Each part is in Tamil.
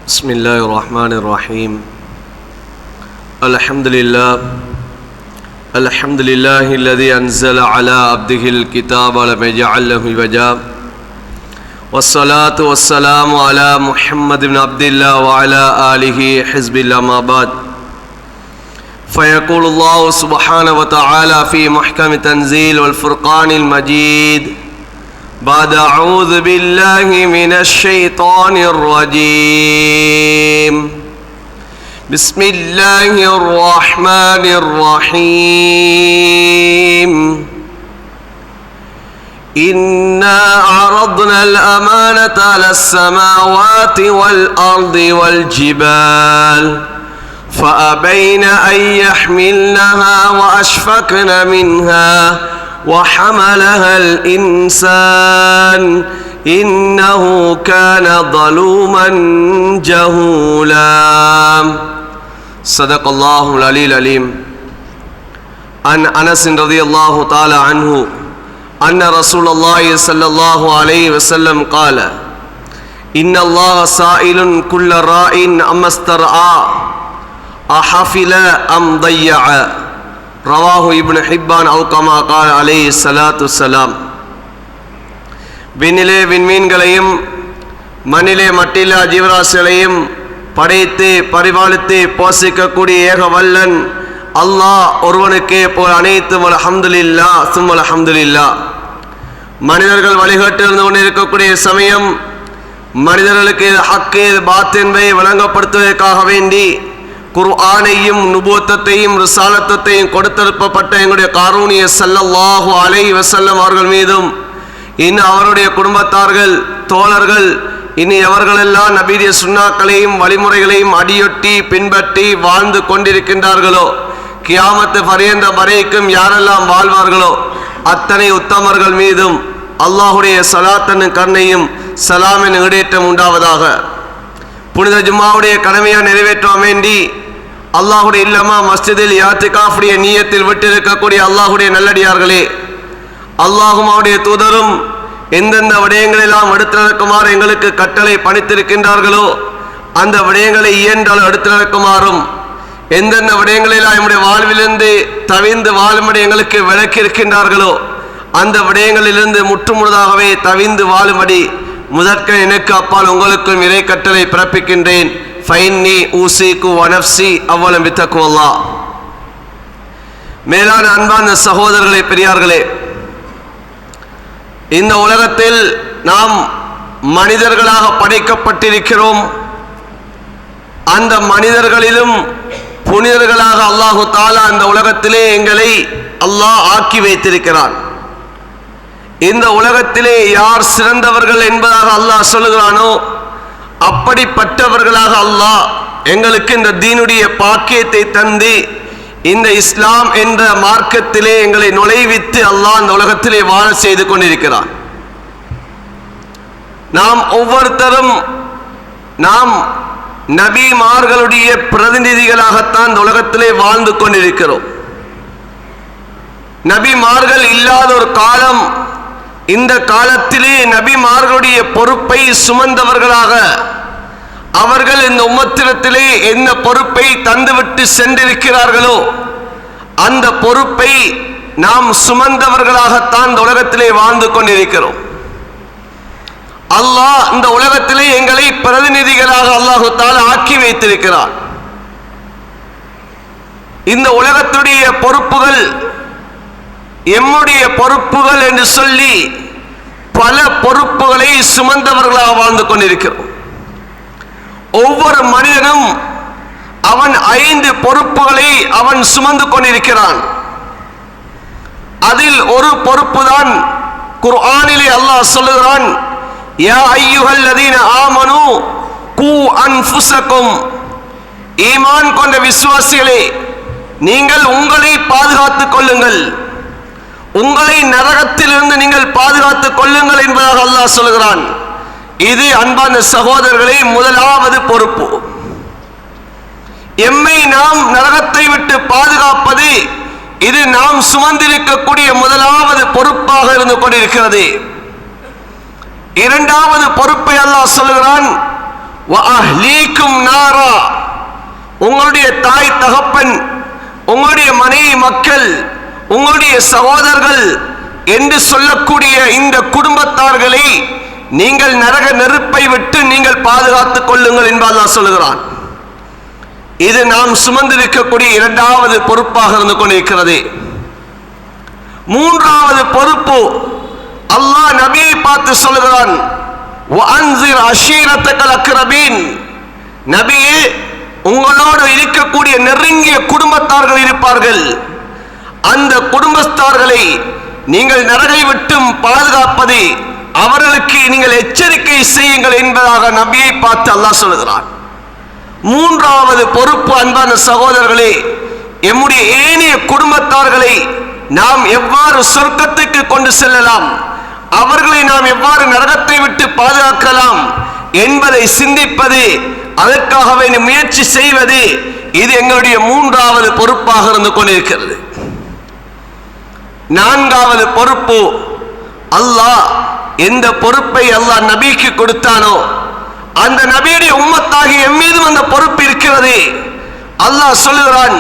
بسم الله الرحمن الرحيم. الحمد لله الذي أنزل على عبده الكتاب ولم يجعل له عوجا، والصلاة والسلام على محمد بن عبد الله وعلى آله حزب الله. ما بعد، فيقول الله سبحانه وتعالى في محكم تنزيل والفرقان المجيد بعد أعوذ بالله من الشيطان الرجيم. بسم الله الرحمن الرحيم. إنا عرضنا الأمانة على السماوات والأرض والجبال فأبين أن يحملنها وأشفقن منها وحملها الإنسان إنه كان ظلوما جهولا. صدق الله العلي العليم. عن أنس رضي الله تعالى عنه أن رسول الله صلى الله عليه وسلم قال: إن الله سائل كل راء أما استرعى أحفل أم ضيع. ரவாஹு இப்னு ஹிப்பான் அவு கமா கால அலைஹி ஸலாத்து வஸ்ஸலாம். விண்ணிலே விண்மீன்களையும் மண்ணிலே மட்டில்லா ஜீவராசிகளையும் படைத்து பரிபாலித்து போஷிக்கக்கூடிய ஏக வல்லன் அல்லாஹ் ஒருவனுக்கே போல் அனைத்தும் அல்ஹம்துலில்லாஹ் சும்ம அல்ஹம்துலில்லாஹ். மனிதர்கள் வழிகாட்டிலிருந்து கொண்டிருக்கக்கூடிய சமயம் மனிதர்களுக்கு ஹக்கு பாத் என்பதை வழங்கப்படுத்துவதற்காக வேண்டி குர்ஆனையும் நுபுவத்தையும் ரிசாலத்தையும் கொடுத்திருப்பப்பட்ட எங்களுடைய காரூணிய ஸல்லல்லாஹு அலைஹி வஸல்லம் அவர்கள் மீதும் இன்னும் அவருடைய குடும்பத்தார்கள் தோழர்கள் இனி எவர்களெல்லாம் நபியுடைய சுன்னாக்களையும் வழிமுறைகளையும் அடியொட்டி பின்பற்றி வாழ்ந்து கொண்டிருக்கின்றார்களோ கியாமத்து பரியந்த வரைக்கும் யாரெல்லாம் வாழ்வார்களோ அத்தனை உத்தமர்கள் மீதும் அல்லாஹுடைய ஸலாத்தன் கருணையும் சலாமின் ஈடேற்றம் உண்டாவதாக. புனித ஜும்மாவுடைய கடமையை நிறைவேற்ற வேண்டி அல்லாஹுடைய இல்லமா மஸ்ஜிதில் இஅ்திகாஃபுடைய நியத்தில் விட்டிருக்கக்கூடிய அல்லாஹுடைய நல்லடியார்களே, அல்லாஹும் அவருடைய தூதரும் எந்தெந்த விடயங்களெல்லாம் எடுத்து நடக்குமாறு எங்களுக்கு கட்டளை பணித்திருக்கின்றார்களோ அந்த விடயங்களை இயன்றால் எடுத்து நடக்குமாறும், எந்தெந்த விடயங்களெல்லாம் நம்முடைய வாழ்விலிருந்து தவிந்து வாழும்படி எங்களுக்கு விளக்கி இருக்கின்றார்களோ அந்த விடயங்களிலிருந்து முற்றுமுழுதாகவே தவிந்து வாழும்படி முதற்க எனக்கு அப்பால் உங்களுக்கும் இறை கட்டளை பிறப்பிக்கின்றேன். ஃபைன்னி ஊசிக்கு வனப்சி அவ்வளம் பித்தக்குவல்லா. மேலான அன்பான சகோதரர்களே, பெரியார்களே, இந்த உலகத்தில் நாம் மனிதர்களாக படைக்கப்பட்டிருக்கிறோம். அந்த மனிதர்களிலும் புனிதர்களாக அல்லாஹு தாலா இந்த உலகத்திலே எங்களை அல்லாஹ் ஆக்கி வைத்திருக்கிறான். இந்த உலகத்திலே யார் சிறந்தவர்கள் என்பதாக அல்லாஹ் சொல்லுகிறானோ அப்படிப்பட்டவர்களாக அல்லாஹ் எங்களுக்கு இந்த தீனுடைய பாக்கியத்தை தந்து இந்த இஸ்லாம் என்ற மார்க்கத்திலே எங்களை நுழைவித்து அல்லாஹ் இந்த உலகத்திலே வாழ செய்து கொண்டிருக்கிறான். நாம் ஒவ்வொருத்தரும் நாம் நபிமார்களுடைய பிரதிநிதிகளாகத்தான் இந்த உலகத்திலே வாழ்ந்து கொண்டிருக்கிறோம். நபிமார்கள் இல்லாத ஒரு காலம், இந்த காலத்திலே நபிமார்களுடைய பொறுப்பை சுமந்தவர்களாக அவர்கள் இந்த உம்மத்திடத்திலே என்ன பொறுப்பை தந்துவிட்டு சென்றிருக்கிறார்களோ அந்த பொறுப்பை நாம் சுமந்தவர்களாகத்தான் இந்த உலகத்திலே வாழ்ந்து கொண்டிருக்கிறோம். அல்லாஹ் இந்த உலகத்திலே எங்களை பிரதிநிதிகளாக அல்லாஹு தஆலா ஆக்கி வைத்திருக்கிறார். இந்த உலகத்துடைய பொறுப்புகள் எம்முடைய பொறுப்புகள் என்று சொல்லி பல பொறுப்புகளை சுமந்தவர்களாக வாழ்ந்து கொண்டிருக்கிறோம். ஒவ்வொரு மனிதனும் அவன் 5 பொறுப்புகளை அவன் சுமந்து கொண்டிருக்கிறான். அதில் ஒரு பொறுப்பு தான் குர்ஆனிலே அல்லாஹ் சொல்லுகிறான், யா அய்யுஹல்லதீன ஆமனு கூ அன்ஃபுஸக்கும். ஈமான் கொண்ட விசுவாசிகளே, நீங்கள் உங்களை பாதுகாத்துக் கொள்ளுங்கள், உங்களை நரகத்திலிருந்து நீங்கள் பாதுகாத்துக் கொள்ளுங்கள் என்பதாக அல்லாஹ் சொல்கிறான். இது அன்பான சகோதரர்களே முதலாவது பொறுப்பு. எம்மை நாம் நரகத்தை விட்டு பாதுகாப்பது இது நாம் சுமந்திருக்கக்கூடிய முதலாவது பொறுப்பாக இருந்து கொண்டிருக்கிறது. இரண்டாவது பொறுப்பை அல்லாஹ் சொல்கிறான், வஅஹ்லீக்கும் நாரா, உங்களுடைய தாய் தகப்பன், உங்களுடைய மனைவி மக்கள், உங்களுடைய சகோதரர்கள் என்று சொல்லக்கூடிய இந்த குடும்பத்தார்களை நீங்கள் நரக நெருப்பை விட்டு நீங்கள் பாதுகாத்துக் கொள்ளுங்கள் என்று அல்லாஹ் சொல்லுகிறான். இது நாம் சுமந்திருக்கக்கூடிய இரண்டாவது பொறுப்பாக இருந்து கொண்டிருக்கிறது. மூன்றாவது பொறுப்பு அல்லாஹ் நபியை பார்த்து சொல்லுகிறான், வஅன்சிர் அஷீரத்தகல் அக்ரபீன், நபியே உங்களோடு இருக்கக்கூடிய நெருங்கிய குடும்பத்தார்கள் இருப்பார்கள், அந்த குடும்பத்தார்களை நீங்கள் நரகை விட்டும் பாதுகாப்பது, அவர்களுக்கு நீங்கள் எச்சரிக்கை செய்யுங்கள் என்பதாக நபியை பார்த்து அல்லாஹ் சொல்லுகிறான். மூன்றாவது பொறுப்பு அன்பான சகோதரர்களே, எம்முடைய ஏனைய குடும்பத்தார்களை நாம் எவ்வாறு சொர்க்கத்துக்கு கொண்டு செல்லலாம், அவர்களை நாம் எவ்வாறு நரகத்தை விட்டு பாதுகாக்கலாம் என்பதை சிந்திப்பது, அதற்காகவே முயற்சி செய்வது, இது எங்களுடைய மூன்றாவது பொறுப்பாக இருந்து கொண்டிருக்கிறது. நான்காவது பொறுப்பு, அல்லாஹ் எந்த பொறுப்பை அல்லாஹ் நபிக்கு கொடுத்தானோ அந்த நபியுடைய உம்மத்தாகிய எம்மீதும் அந்த பொறுப்பு இருக்கிறது. அல்லாஹ் சொல்லுகிறான்,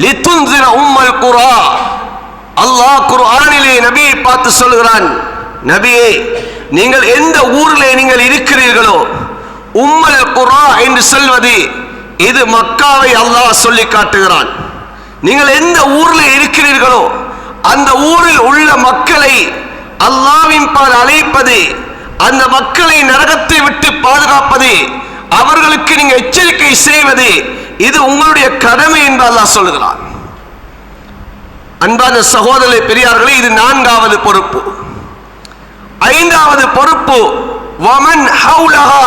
லிதுன்சிர உம்மல் குரா, அல்லாஹ் குர்ஆனிலே நபியை பார்த்து சொல்லுகிறான், நபியே நீங்கள் எந்த ஊரிலே நீங்கள் இருக்கிறீர்களோ, உம்மல் குரா என்று சொல்வது இது மக்காவை அல்லாஹ் சொல்லி காட்டுகிறான். நீங்கள் எந்த ஊரில் இருக்கிறீர்களோ அந்த ஊரில் உள்ள மக்களை அல்லாஹ்வின் பால் அழைப்பது, அந்த மக்களை நரகத்தை விட்டு பாதுகாப்பது, அவர்களுக்கு நீங்க எச்சரிக்கை செய்வது, இது உங்களுடைய கடமை என்று அல்லாஹ் சொல்லுகிறான். அன்பான சகோதரர்களே, பெரியார்களே, இது நான்காவது பொறுப்பு. ஐந்தாவது பொறுப்பு, வமன் ஹவுலஹா,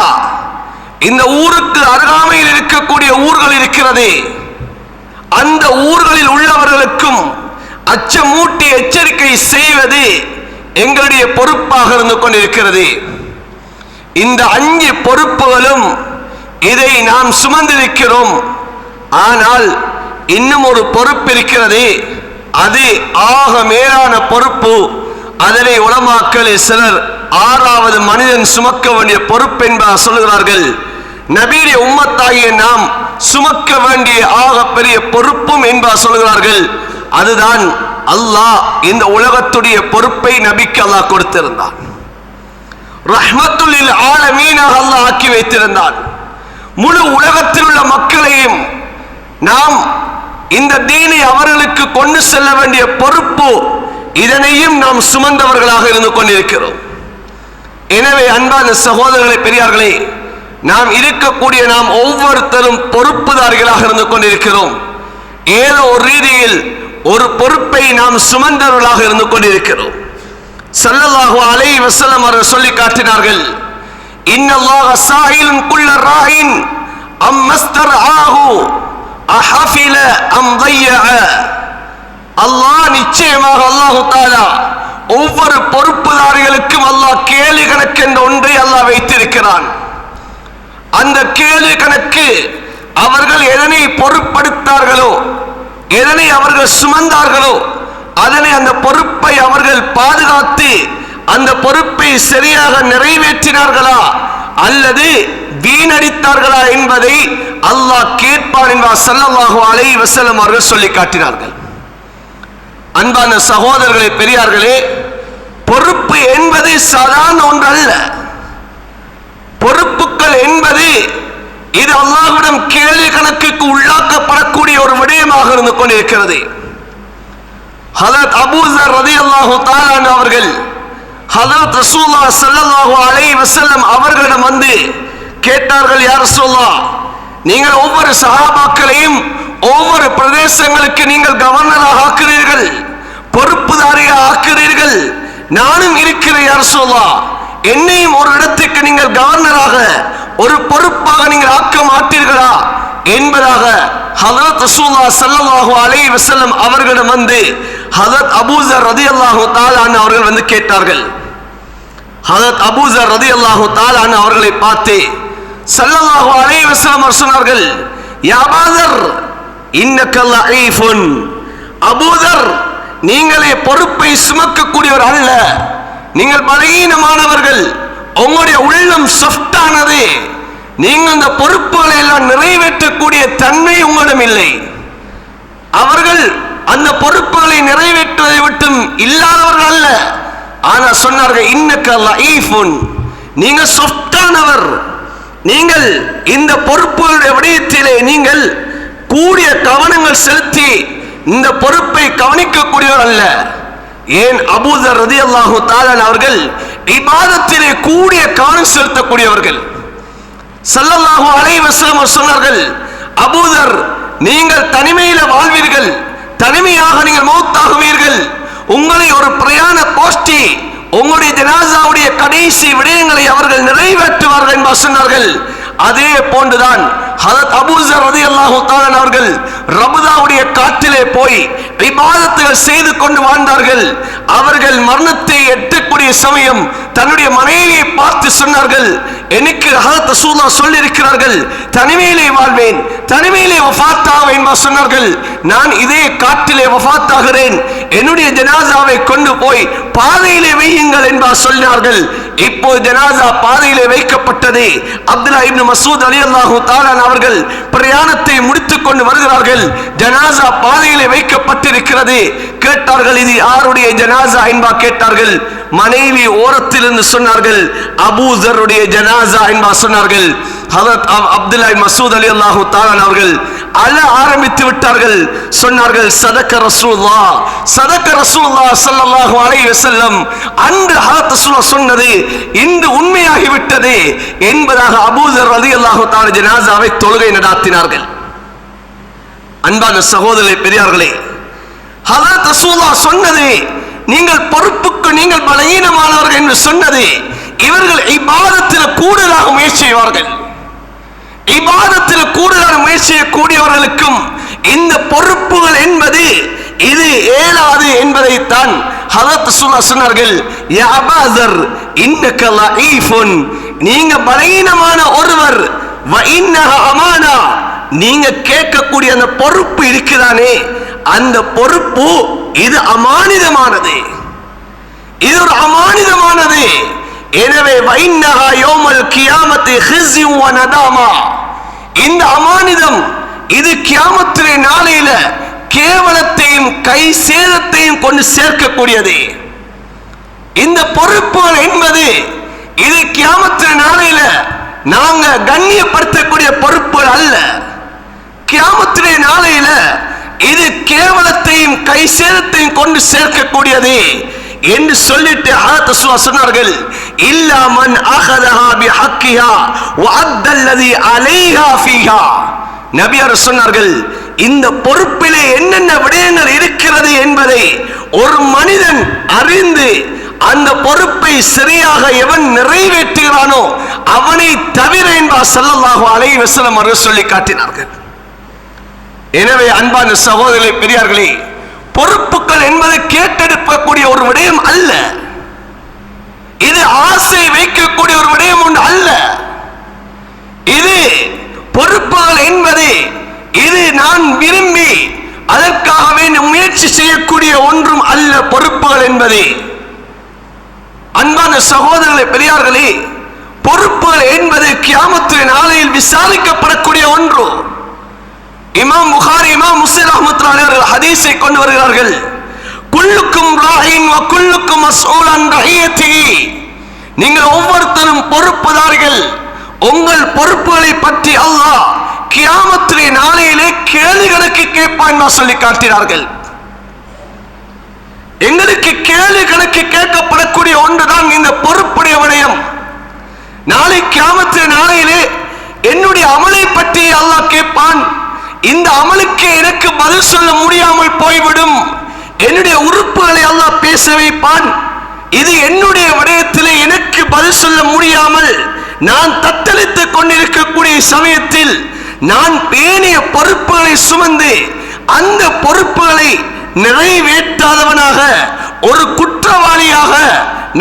இந்த ஊருக்கு அருகாமையில் இருக்கக்கூடிய ஊர்கள் இருக்கிறது, அந்த ஊர்களில் உள்ளவர்களுக்கும் அச்சமூட்டி எச்சரிக்கை செய்வது எங்களுடைய பொறுப்பாக இருந்து கொண்டிருக்கிறது. இந்த 5 பொறுப்புகளும் இதை நாம் சுமந்திருக்கிறோம். ஆனால் இன்னும் ஒரு பொறுப்பு இருக்கிறது, அது ஆக மேலான பொறுப்பு. அதனை உலமாக்களே சிலர் 6வது மனிதன் சுமக்க வேண்டிய பொறுப்பு என்பதாக சொல்லுகிறார்கள். நபியுடைய உம்மத்தாகிய நாம் சுமக்க வேண்டிய ஆக பெரிய பொறுப்பும் என்பதாக சொல்லுகிறார்கள். அதுதான் அல்லாஹ் இந்த உலகத்துடைய பொறுப்பை நபிக்கு அல்லாஹ் கொடுத்திருந்தான். ரஹ்மத்துல் லில் ஆலமீனாக அல்லாஹ் ஆக்கி வைத்திருந்தான். முழு உலகத்தில் உள்ள மக்களையும் நாம் இந்த தீனை அவர்களுக்கு கொண்டு செல்ல வேண்டிய பொறுப்பு, இதனையும் நாம் சுமந்தவர்களாக இருந்து கொண்டிருக்கிறோம். எனவே அன்பான சகோதரர்களே, பெரியார்களே, நாம் இருக்கக்கூடிய நாம் ஒவ்வொருத்தரும் பொறுப்புதாரிகளாக இருந்து கொண்டிருக்கிறோம். ஏதோ ஒரு ரீதியில் ஒரு பொறுப்பை நாம் சுமந்தவர்களாக இருந்து கொண்டிருக்கிறோம். ஸல்லல்லாஹு அலைஹி வஸல்லம் அவர்கள் சொல்லி காட்டினார்கள், இன்னல்லாஹ ஸாயிலுன் குல்ல ராயின் அம்மஸ்தர்ஆஹு அஹஃபில அம் ضيع. அல்லாஹ் நிச்சயமாக அல்லாஹ் தஆலா ஒவ்வொரு பொறுப்புதாரிகளுக்கும் அல்லாஹ் கேள்வி கணக்கு என்ற ஒன்றை அல்லாஹ் வைத்திருக்கிறான். அந்த கேள்வி கணக்கு அவர்கள் எதனை பொறுப்படுத்தார்களோ, எதனை அவர்கள் சுமந்தார்களோ, அதனை அந்த பொறுப்பை அவர்கள் பாதுகாத்து அந்த பொறுப்பை சரியாக நிறைவேற்றினார்களா அல்லது வீணடித்தார்களா என்பதை அல்லாஹ் கேட்பான் என்பார் ஸல்லல்லாஹு அலைஹி வஸல்லம் அவர்கள் சொல்லி காட்டினார்கள். அன்பான சகோதரர்களே, பெரியார்களே, பொறுப்பு என்பது சாதாரண ஒன்றல்ல. பொறுப்புகள் என்பது இது அல்லாஹ்விடம் கேள்வி கணக்குக்கு உள்ளாக்கப்படக்கூடிய ஒரு விடயமாக இருந்து கொண்டிருக்கிறது. ஹஜ்ரத் அபூ ஸர் ரலியல்லாஹு தஆலா அவர்கள் ஹஜ்ரத் ரசூலுல்லாஹ் ஸல்லல்லாஹு அலைஹி வஸல்லம் அவர்களிடம் வந்து கேட்டார்கள், யா ரசூலுல்லாஹ், நீங்கள் ஒவ்வொரு சஹாபாக்களையும் ஒவ்வொரு பிரதேசங்களுக்கு நீங்கள் கவர்னராக ஆக்குறீர்கள், பொறுப்புதாரியாக ஆக்குறீர்கள், நானும் இருக்கிறேன் யா ரசூலுல்லாஹ், என்னையும் ஒரு இடத்துக்கு நீங்கள் கவர்னராக ஒரு பொறுப்பாக நீங்கள் ஆக்க மாட்டீர்களா என்பதாக ஹஜ்ரத் ரசூலுல்லாஹ் ஸல்லல்லாஹு அலைஹி வஸல்லம் அவர்களிடம் வந்து ஹஜ்ரத் அபூ ஸர் ரலியல்லாஹு தஆலா அன்ஹு அவர்கள் வந்து கேட்டார்கள். ஹஜ்ரத் அபூ ஸர் ரலியல்லாஹு தஆலா அன்ஹு அவர்களை பார்த்து ஸல்லல்லாஹு அலைஹி வஸல்லம் சொன்னார்கள், யா அபூ ஸர் இன்னக லஈஃபுன், அபூ ஸர் நீங்களே பொறுப்பை சுமக்கக்கூடியவர் அல்ல, நீங்கள் பலகீனமானவர்கள், உங்களுடைய உள்ளம் சாஃப்டானது, நீங்கள் அந்த பொறுப்புகளை எல்லாம் நிறைவேற்றக்கூடிய தன்மை உங்களிடம் இல்லை. அவர்கள் அந்த பொறுப்புகளை நிறைவேற்றுவதை விட்டும் இல்லாதவர்கள் அல்ல. ஆனா சொன்னார்கள், இன்னக லஈஃபுன், நீங்க சொஃப்டானவர், நீங்கள் இந்த பொறுப்புகளுடைய விடயத்திலே நீங்கள் கூடிய கவனங்கள் செலுத்தி இந்த பொறுப்பை கவனிக்கக்கூடியவர் அல்ல. ஏன் அபூதர் ரலியல்லாஹு தஆலா அவர்கள் இபாதத்திலே கூடிய கவனம் செலுத்தக்கூடியவர்கள். ஸல்லல்லாஹு அலைஹி வஸல்லம் சொன்னார்கள், அபூதர் நீங்கள் தனிமையில வாழ்வீர்கள், தனிமையாக நீங்கள் மௌத்தாகுவீர்கள், உங்களை ஒரு பிரயாண கோஷ்டி உங்களுடைய ஜனாசாவுடைய கடைசி விடயங்களை அவர்கள் நிறைவேற்றுவார்கள் என்று சொன்னார்கள். அதே போன்றுதான் ஹஜ்ரத் அபூ ஸர் ரலியல்லாஹு தஆலா அவர்கள் ரபுதாவுடைய காட்டிலே போய் இபாதத்துகள் செய்து கொண்டு வாழ்ந்தார்கள். அவர்கள் மரணத்தை எட்டக்கூடிய சமயம் தன்னுடைய மனைவியை பார்த்து சொன்னார்கள், எனக்கு ஹஜ்ரத் ரசூலுல்லாஹ் சொல்லி இருக்கிறார்கள், தனிமையிலே வாழ்வேன், தனிமையிலே வஃபாத் ஆவேன் என்று சொன்னார்கள். நான் இதே காட்டிலே வஃபாத் ஆகிறேன், என்னுடைய ஜனாசாவை கொண்டு போய் பாதையிலே வையுங்கள் என்று சொன்னார்கள். இப்போ ஜனாசா பாதையிலே வைக்கப்பட்டது. அப்துல்லாஹ் இப்னு மஸ்ஊத் ரலியல்லாஹு தஆலா அவர்கள் பிரயாணத்தை முடித்துக் கொண்டு வருகிறார்கள். ஜனாசா பாதையிலே வைக்கப்பட்டிருக்கிறது. கேட்டார்கள், இது யாருடைய ஜனாசா என்பா கேட்டார்கள். மனைவி ஓரத்தில் இருந்து சொன்னார்கள், அபூ ஸர்ருடைய ஜனாசா என்பா சொன்னார்கள். ஹஜ்ரத் அப்துல்லாஹ் இப்னு மஸ்ஊத் ரலியல்லாஹு தஆலா அவர்கள் அழ ஆரம்பித்து விட்டார்கள். சொன்னார்கள், சதக ரசூலுல்லாஹ், சதக ரசூலுல்லாஹ் ஸல்லல்லாஹு அலைஹி வஸல்லம், அன்று ஹஜ்ரத் ரசூலுல்லாஹ் சொன்னது இன்று உண்மையாகி விட்டது என்பதாக அபூ ஸர் ரலியல்லாஹு தஆலா ஜனாசாவை தொழுகை நடாத்தினார்கள். அன்பான சகோதரர்களே, பெரியார்களே, ஹஜ்ரத் ரசூலுல்லாஹ் சொன்னது நீங்கள் பொறுப்புக்கு நீங்கள் பலகீனமானவர்கள் என்று சொன்னது, இவர்கள் இபாதத்தில் கூடுதலாக முயற்சி செய்வார்கள். இபாதத்தில் கூடுதலாக முயற்சி செய்யக்கூடியவர்களுக்கும் இந்த பொறுப்புகள் என்பது இது ஏலாது என்பதைத்தான் ஹஜ்ரத் ரசூலுல்லாஹ் சொன்னார்கள். யா அபூ ஸர் இன்னக லஈஃபுன், நீங்க பலகீனமான ஒருவர், வ இன்னஹா அமானா, நீங்க கேட்கக்கூடிய அந்த பொறுப்பு இருக்குதானே, அந்த பொறுப்பு இது அமானிதமானது, இது ஒரு அமானிதமானது. எனவே வைன்னஹா யௌமல் கியாமத்தி ஹிஸ்யு வ நதாமா, இந்த அமானிதம் இது கியாமத்துடைய நாளையில கேவலத்தையும் கை சேதத்தையும் கொண்டு சேர்க்கக்கூடியது. இந்த பொறுப்புகள் என்பது இது கியாமத்துடைய நாளையில நாங்க கண்ணியப்படுத்தக்கூடிய பொறுப்புகள் அல்ல. கியாமத்துடைய நாளையில இது கேவலத்தையும் கை சேதத்தையும் கொண்டு சேர்க்கக்கூடியது என்று சொல்லிட்டு ஹஜ்ரத் ரசூலுல்லாஹ் சொன்னார்கள், இல்லா மன் அகதஹா பிஹக்கிஹா வ அத்தல்லதி அலைஹா ஃபீஹா. நபியார் சொன்னார்கள், இந்த பொறுப்பிலே என்னென்ன விடயங்கள் இருக்கிறது என்பதை ஒரு மனிதன் அறிந்து அந்த பொறுப்பை சரியாக எவன் நிறைவேற்றுகிறானோ அவனை தவிர என்பார் ஸல்லல்லாஹு அலைஹி வஸல்லம் அவர்கள் சொல்லி காட்டினார்கள். எனவே அன்பான சகோதரர்களே, பெரியார்களே, பொறுப்புகள் என்பது கேட்டெடுக்கக்கூடிய ஒரு விடயம் அல்ல. இது ஆசை வைக்கக்கூடிய ஒரு விடயம் ஒன்று அல்ல. இது பொறுப்புகள் என்பது இது நான் விரும்பி அதற்காகவே முயற்சி செய்யக்கூடிய ஒன்றும் அல்ல. பொறுப்புகள் என்பது அன்பான சகோதரர்களே, பெரியார்களே, பொறுப்புகள் என்பது கியாமத்துடைய நாளையில் விசாரிக்கப்படக்கூடிய ஒன்று. இமாம் புகாரி, இமாம் முஸ்லிம் ரஹ்மத்துல்லாஹி அலைஹி ஹதீஸை கொண்டு வருகிறார்கள். குல்லுக்கும் ராயின் வ குல்லுக்கும் மஸ்ஊலன் ரஹியத்திஹி, நீங்கள் ஒவ்வொருத்தரும் பொறுப்புதாரிகள், உங்கள் பொறுப்புகளை பற்றி அல்லாஹ் கியாமத்துடைய நாளையிலே கேள்விகளுக்கு கேட்பான் சொல்லி காட்டினார்கள். எங்களுக்கு கேள்வி கணக்கு கேட்கப்படக்கூடிய ஒன்றுதான் இந்த பொறுப்புடைய விடயம். நாளை கியாமத்துடைய நாளையிலே என்னுடைய அமலை பற்றி அல்லாஹ் கேட்பான். இந்த அமலுக்கு எனக்கு பதில் சொல்ல முடியாமல் போய்விடும். என்னுடைய உறுப்புகளை அல்லாஹ் பேச வைப்பான். இது என்னுடைய விடயத்திலே எனக்கு பதில் சொல்ல முடியாமல் நான் தத்தளித்துக் கொண்டிருக்கக்கூடிய சமயத்தில் நான் பேணிய பொறுப்புகளை சுமந்து அந்த பொறுப்புகளை நிறைவேற்றாதவனாக ஒரு குற்றவாளியாக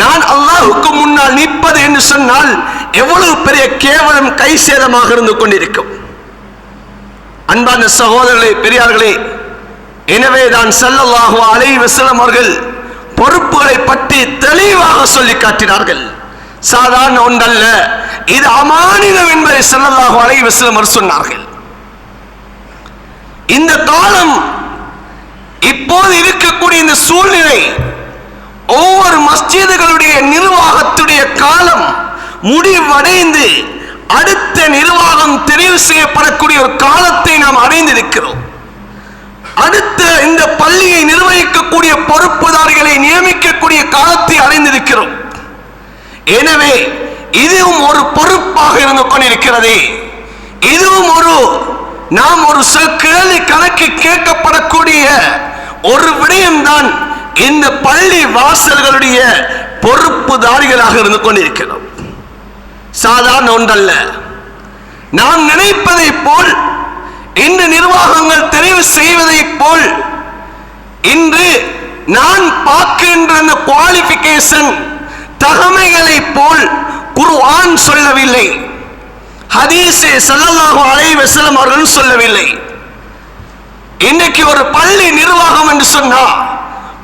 நான் அல்லாஹ்வுக்கு முன்னால் நிற்பது என்று சொன்னால் எவ்வளவு பெரிய கேவலம் கை சேதமாக இருந்து கொண்டிருக்கும். அன்பான சகோதரர்களே, பெரியார்களே, எனவே தான் ஸல்லல்லாஹு அலைஹி வஸல்லம் அவர்கள் பொறுப்புகளை பற்றி தெளிவாக சொல்லி காட்டினார்கள். சாதாரண ஒன்றல்ல, இது அமானிதம் என்பதை ஸல்லல்லாஹு அலைஹி வஸல்லம் சொன்னார்கள். இந்த காலம், இப்போது இருக்கக்கூடிய இந்த சூழ்நிலை, ஒவ்வொரு மஸ்ஜிதுகளுடைய நிர்வாகத்துடைய காலம் முடிவடைந்து அடுத்த நிர்வாகம் தெரிவு செய்யப்படக்கூடிய ஒரு காலத்தை நாம் அடைந்திருக்கிறோம். அடுத்த இந்த பள்ளியை நிர்வகிக்கக்கூடிய பொறுப்புதாரிகளை நியமிக்கக்கூடிய காலத்தை அடைந்திருக்கிறோம். எனவே இதுவும் ஒரு பொறுப்பாக இருந்து கொண்டிருக்கிறது. இதுவும் நாம் ஒரு கேள்வி கணக்கு கேட்கப்படக்கூடிய ஒரு விடயம்தான். இந்த பள்ளி வாசல்களுடைய பொறுப்புதாரிகளாக இருந்து கொண்டிருக்கிறோம். சாதாரண ஒன்றல்ல. நாம் நினைப்பதை போல் இன்று நிர்வாகங்கள் தெரிவு செய்வதை போல் இன்று நான் பார்க்கின்ற அந்த குவாலிஃபிகேஷன் தகமைகளை போல் குர்ஆன் சொல்லவில்லை, ஹதீஸே ஸல்லல்லாஹு அலைஹி வஸல்லம் அவர்கள் சொல்லவில்லை. இன்னைக்கு ஒரு பள்ளி நிர்வாகம் என்று சொன்னா,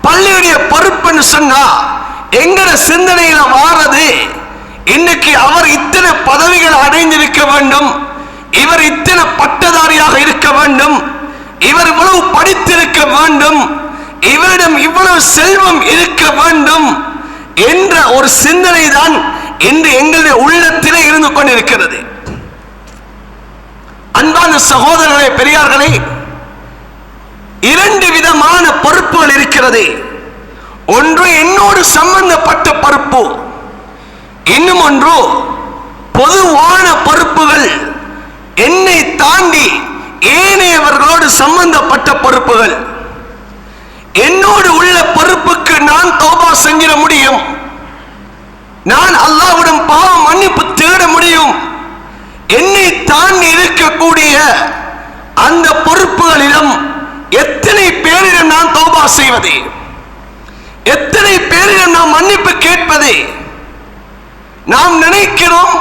பள்ளியுடைய பொறுப்பு என்று சொன்னா, எங்கட சிந்தனையில வாரது இன்னைக்கு அவர் இத்தனை பதவிகள் அடைந்திருக்க வேண்டும், இவர் இத்தனை பட்டதாரியாக இருக்க வேண்டும், இவர் இவ்வளவு படித்திருக்க வேண்டும், இவரிடம் இவ்வளவு செல்வம் இருக்க வேண்டும் என்ற ஒரு சிந்தனை தான் இன்று எங்களுடைய உள்ளத்திலே இருந்து கொண்டிருக்கிறது. அன்பான சகோதரர்களே, பெரியார்களே, இரண்டு விதமான பொறுப்புகள் இருக்கிறது. ஒன்று என்னோடு சம்பந்தப்பட்ட பொறுப்பு, இன்னும் ஒன்று பொதுவான பொறுப்புகள், என்னை தாண்டி ஏனையவர்களோடு சம்பந்தப்பட்ட பொறுப்புகள். என்னோடு உள்ள பொறுப்புக்கு நான் தௌபா செஞ்சிட முடியும், நான் அல்லாஹ்விடம் பாவ மன்னிப்பு தேட முடியும். என்னை தாண்டி இருக்கக்கூடிய அந்த பொறுப்புகளிடம் எத்தனை பேரிடம் நான் தௌபா செய்வது, எத்தனை பேரிடம் நாம் மன்னிப்பு கேட்பது? நாம் நினைக்கிறோம்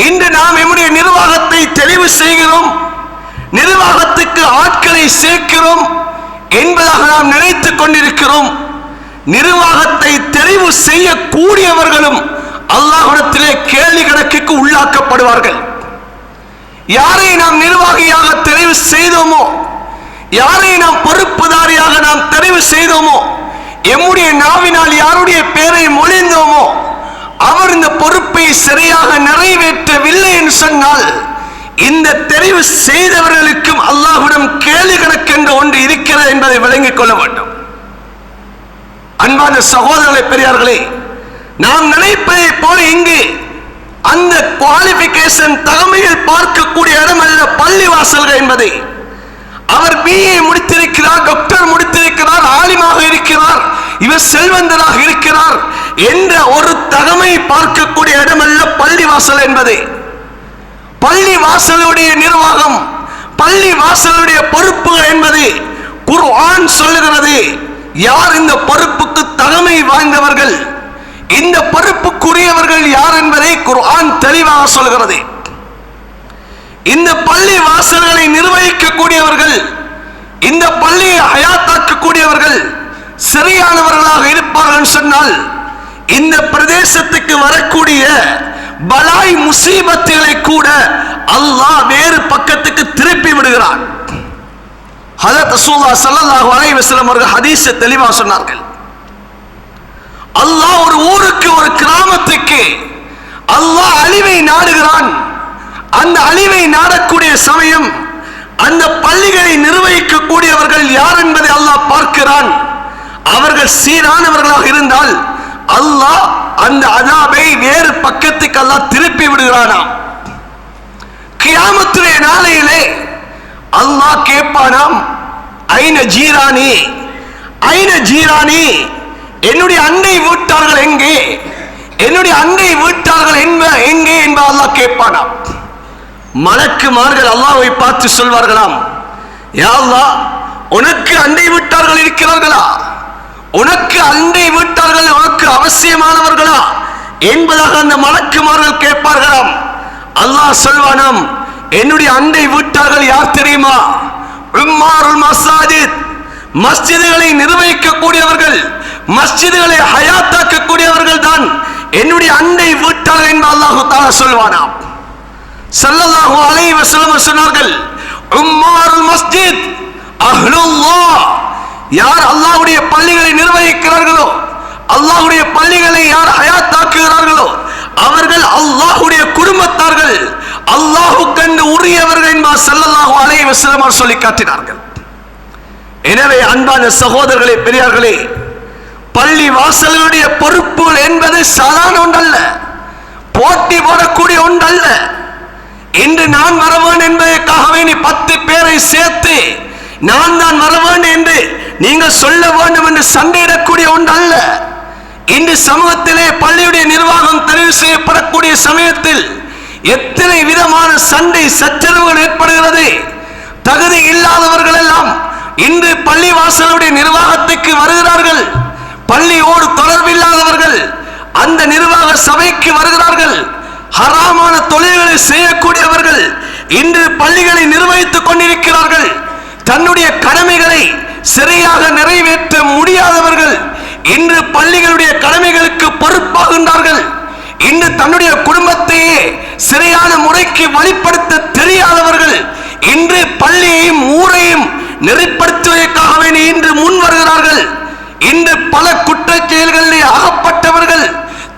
இன்று நாம் நம்முடைய நிர்வாகத்தை தெரிவு செய்கிறோம், நிர்வாகத்துக்கு ஆட்களை சேர்க்கிறோம் என்பதாக நாம் நினைத்துக் கொண்டிருக்கிறோம். நிர்வாகத்தை தெரிவு செய்யக்கூடியவர்களும் அல்லாஹ்விடத்திலே கேள்வி கணக்குக்கு உள்ளாக்கப்படுவார்கள். யாரை நாம் நிர்வாகியாக தெரிவு செய்தோமோ, யாரை நாம் பொறுப்புதாரியாக நாம் தெரிவு செய்தோமோ, எம்முடைய நாவினால் யாருடைய பெயரை மொழிந்தோமோ, அவர் இந்த பொறுப்பை சரியாக நிறைவேற்றவில்லை என்று சொன்னால் இந்த தெரிவு செய்தவர்களுக்கும் அல்லாஹ்விடம் கேள்வி கணக்கு என்று ஒன்று இருக்கிறது என்பதை விளங்கிக் கொள்ள வேண்டும். அன்பான சகோதரர்களே, பெரியார்களே, நாம் நினைப்பதை போல இங்கு அந்த குவாலிஃபிகேஷன் தகமையில் பார்க்கக்கூடிய இடம் அல்ல பள்ளி வாசல்கள் என்பதை. அவர் பிஏ முடித்திருக்கிறார், டாக்டர் முடித்திருக்கிறார், ஆலிமாக இருக்கிறார், இவர் செல்வந்தராக இருக்கிறார் என்ற ஒரு தகமை பார்க்கக்கூடிய இடம் அல்ல பள்ளி வாசல் என்பது. பள்ளி வாசலுடைய நிர்வாகம், பள்ளி வாசலுடைய பொறுப்புகள் என்பது குர்ஆன் சொல்லுகிறது. யார் இந்த பொறுப்புக்கு தகமை வாய்ந்தவர்கள், இந்த பொறுப்புக்குரியவர்கள் யார் என்பதை குர்ஆன் தெளிவாக சொல்கிறது. இந்த பள்ளி வாசல்களை நிர்வகிக்கக்கூடியவர்கள், இந்த பள்ளியை ஹயாத்தாக்கக்கூடியவர்கள் சரியானவர்களாக இருப்பார்கள் சொன்னால் இந்த பிரதேசத்துக்கு வரக்கூடிய பலாய் முசீபத்துகளை கூட அல்லாஹ் வேறு பக்கத்துக்கு திருப்பி விடுகிறான். ஹஜ்ரத் ரசூலுல்லாஹ் ஸல்லல்லாஹு அலைஹி வஸல்லம் அவர்கள் ஹதீஸை தெளிவாக சொன்னார்கள். அல்லாஹ் ஒரு ஊருக்கு, ஒரு கிராமத்துக்கு அல்லாஹ் அழிவை நாடுகிறான். அந்த அழிவை நாடக்கூடிய சமயம் அந்த பள்ளிகளை நிர்வகிக்கக்கூடியவர்கள் யார் என்பதை அல்லாஹ் பார்க்கிறான். அவர்கள் சீரானவர்களாக இருந்தால் அல்லாஹ் அந்த அதாபை வேறு பக்கத்துக்கு அல்லாஹ் திருப்பி விடுகிறானாம். கியாமத்துடைய நாளையிலே அல்லாஹ் கேட்பானாம், ஐன ஜீரானி, ஐன ஜீரானி, என்னுடைய அண்டை வீட்டார்கள் எங்கே, என்னுடைய அண்டை வீட்டார்கள் எங்கே என்ப அல்லாஹ் கேட்பானாம். மலக்குமார்கள் அல்லாஹ்வை பார்த்து சொல்வார்களாம், யா அல்லாஹ், உனக்கு அண்டை வீட்டார்கள் இருக்கிறார்களா, உனக்கு அண்டை வீட்டார்கள் உனக்கு அவசியமானவர்களா என்பதாக அந்த மலக்குமார்கள் கேட்பார்களாம். அல்லாஹ் சொல்வானாம், என்னுடைய அண்டை வீட்டார்கள் யார் தெரியுமா? உம்மாருல் மசாஜித், மஸ்ஜிதுகளை நிர்வகிக்கக்கூடியவர்கள், மஸ்ஜிதுகளை ஹயாத்தாக்கக்கூடியவர்கள் தான் என்னுடைய அண்டை வீட்டார்கள் விட்டார்கள் என்று அல்லாஹ் தஆலா சொல்வானாம். ஸல்லல்லாஹு அலைஹி வஸல்லம் சொன்னார்கள், உம்மாருல் மஸ்ஜித் அஹ்லுல்லாஹ், யார் அல்லாஹ்வுடைய பள்ளிகளை நிர்வகிக்கிறார்களோ, அல்லாஹ்வுடைய பள்ளிகளை யார் ஹயாத்தாக்குகிறார்களோ அவர்கள் அல்லாஹ்வுடைய குடும்பத்தார்கள், அல்லாஹ்வுக்கென்று உரியவர்கள் என்பார் ஸல்லல்லாஹு அலைஹி வஸல்லம் சொல்லி காட்டினார்கள். எனவே அன்பான சகோதரர்களே, பெரியார்களே, பள்ளி வாசல்களுடைய பொறுப்புகள் என்பது சாதாரண ஒன்றல்ல, போட்டி போடக்கூடிய ஒன்றல்ல. இன்று நான் வரவேன் என்பதற்காகவே நீ 10 பேரை சேர்த்து நான் தான் வரவேன் என்று நீங்கள் சொல்ல வேண்டும் என்று சண்டையிடக்கூடிய ஒன்றல்ல. இன்று சமூகத்திலே பள்ளியுடைய நிர்வாகம் தெரிவு செய்யப்படக்கூடிய சமயத்தில் எத்தனை விதமான சண்டை சச்சரவுகள் ஏற்படுகிறது. தகுதி இல்லாதவர்கள் எல்லாம் இன்று பள்ளி வாசலுடைய நிர்வாகத்துக்கு வருகிறார்கள். பள்ளியோடு தொடர்பில்லாதவர்கள் அந்த நிர்வாக சபைக்கு வருகிறார்கள். ஹராமான தொழில்களை செய்யக்கூடியவர்கள் இன்று பள்ளிகளை நிர்வகித்துக் கொண்டிருக்கிறார்கள். தன்னுடைய கடமைகளை சரியாக நிறைவேற்ற முடியாதவர்கள் இன்று பள்ளிகளுடைய கடமைகளுக்கு பொறுப்பாகின்றார்கள். இன்று தன்னுடைய குடும்பத்தையே சரியான முறைக்கு வழிப்படுத்த தெரியாதவர்கள் இன்று பள்ளியையும் ஊரையும் நெறிப்படுத்துவதற்காகவே இன்று முன் வருகிறார்கள். இன்று பல குற்றச் செயல்களில் அகப்பட்டவர்கள்,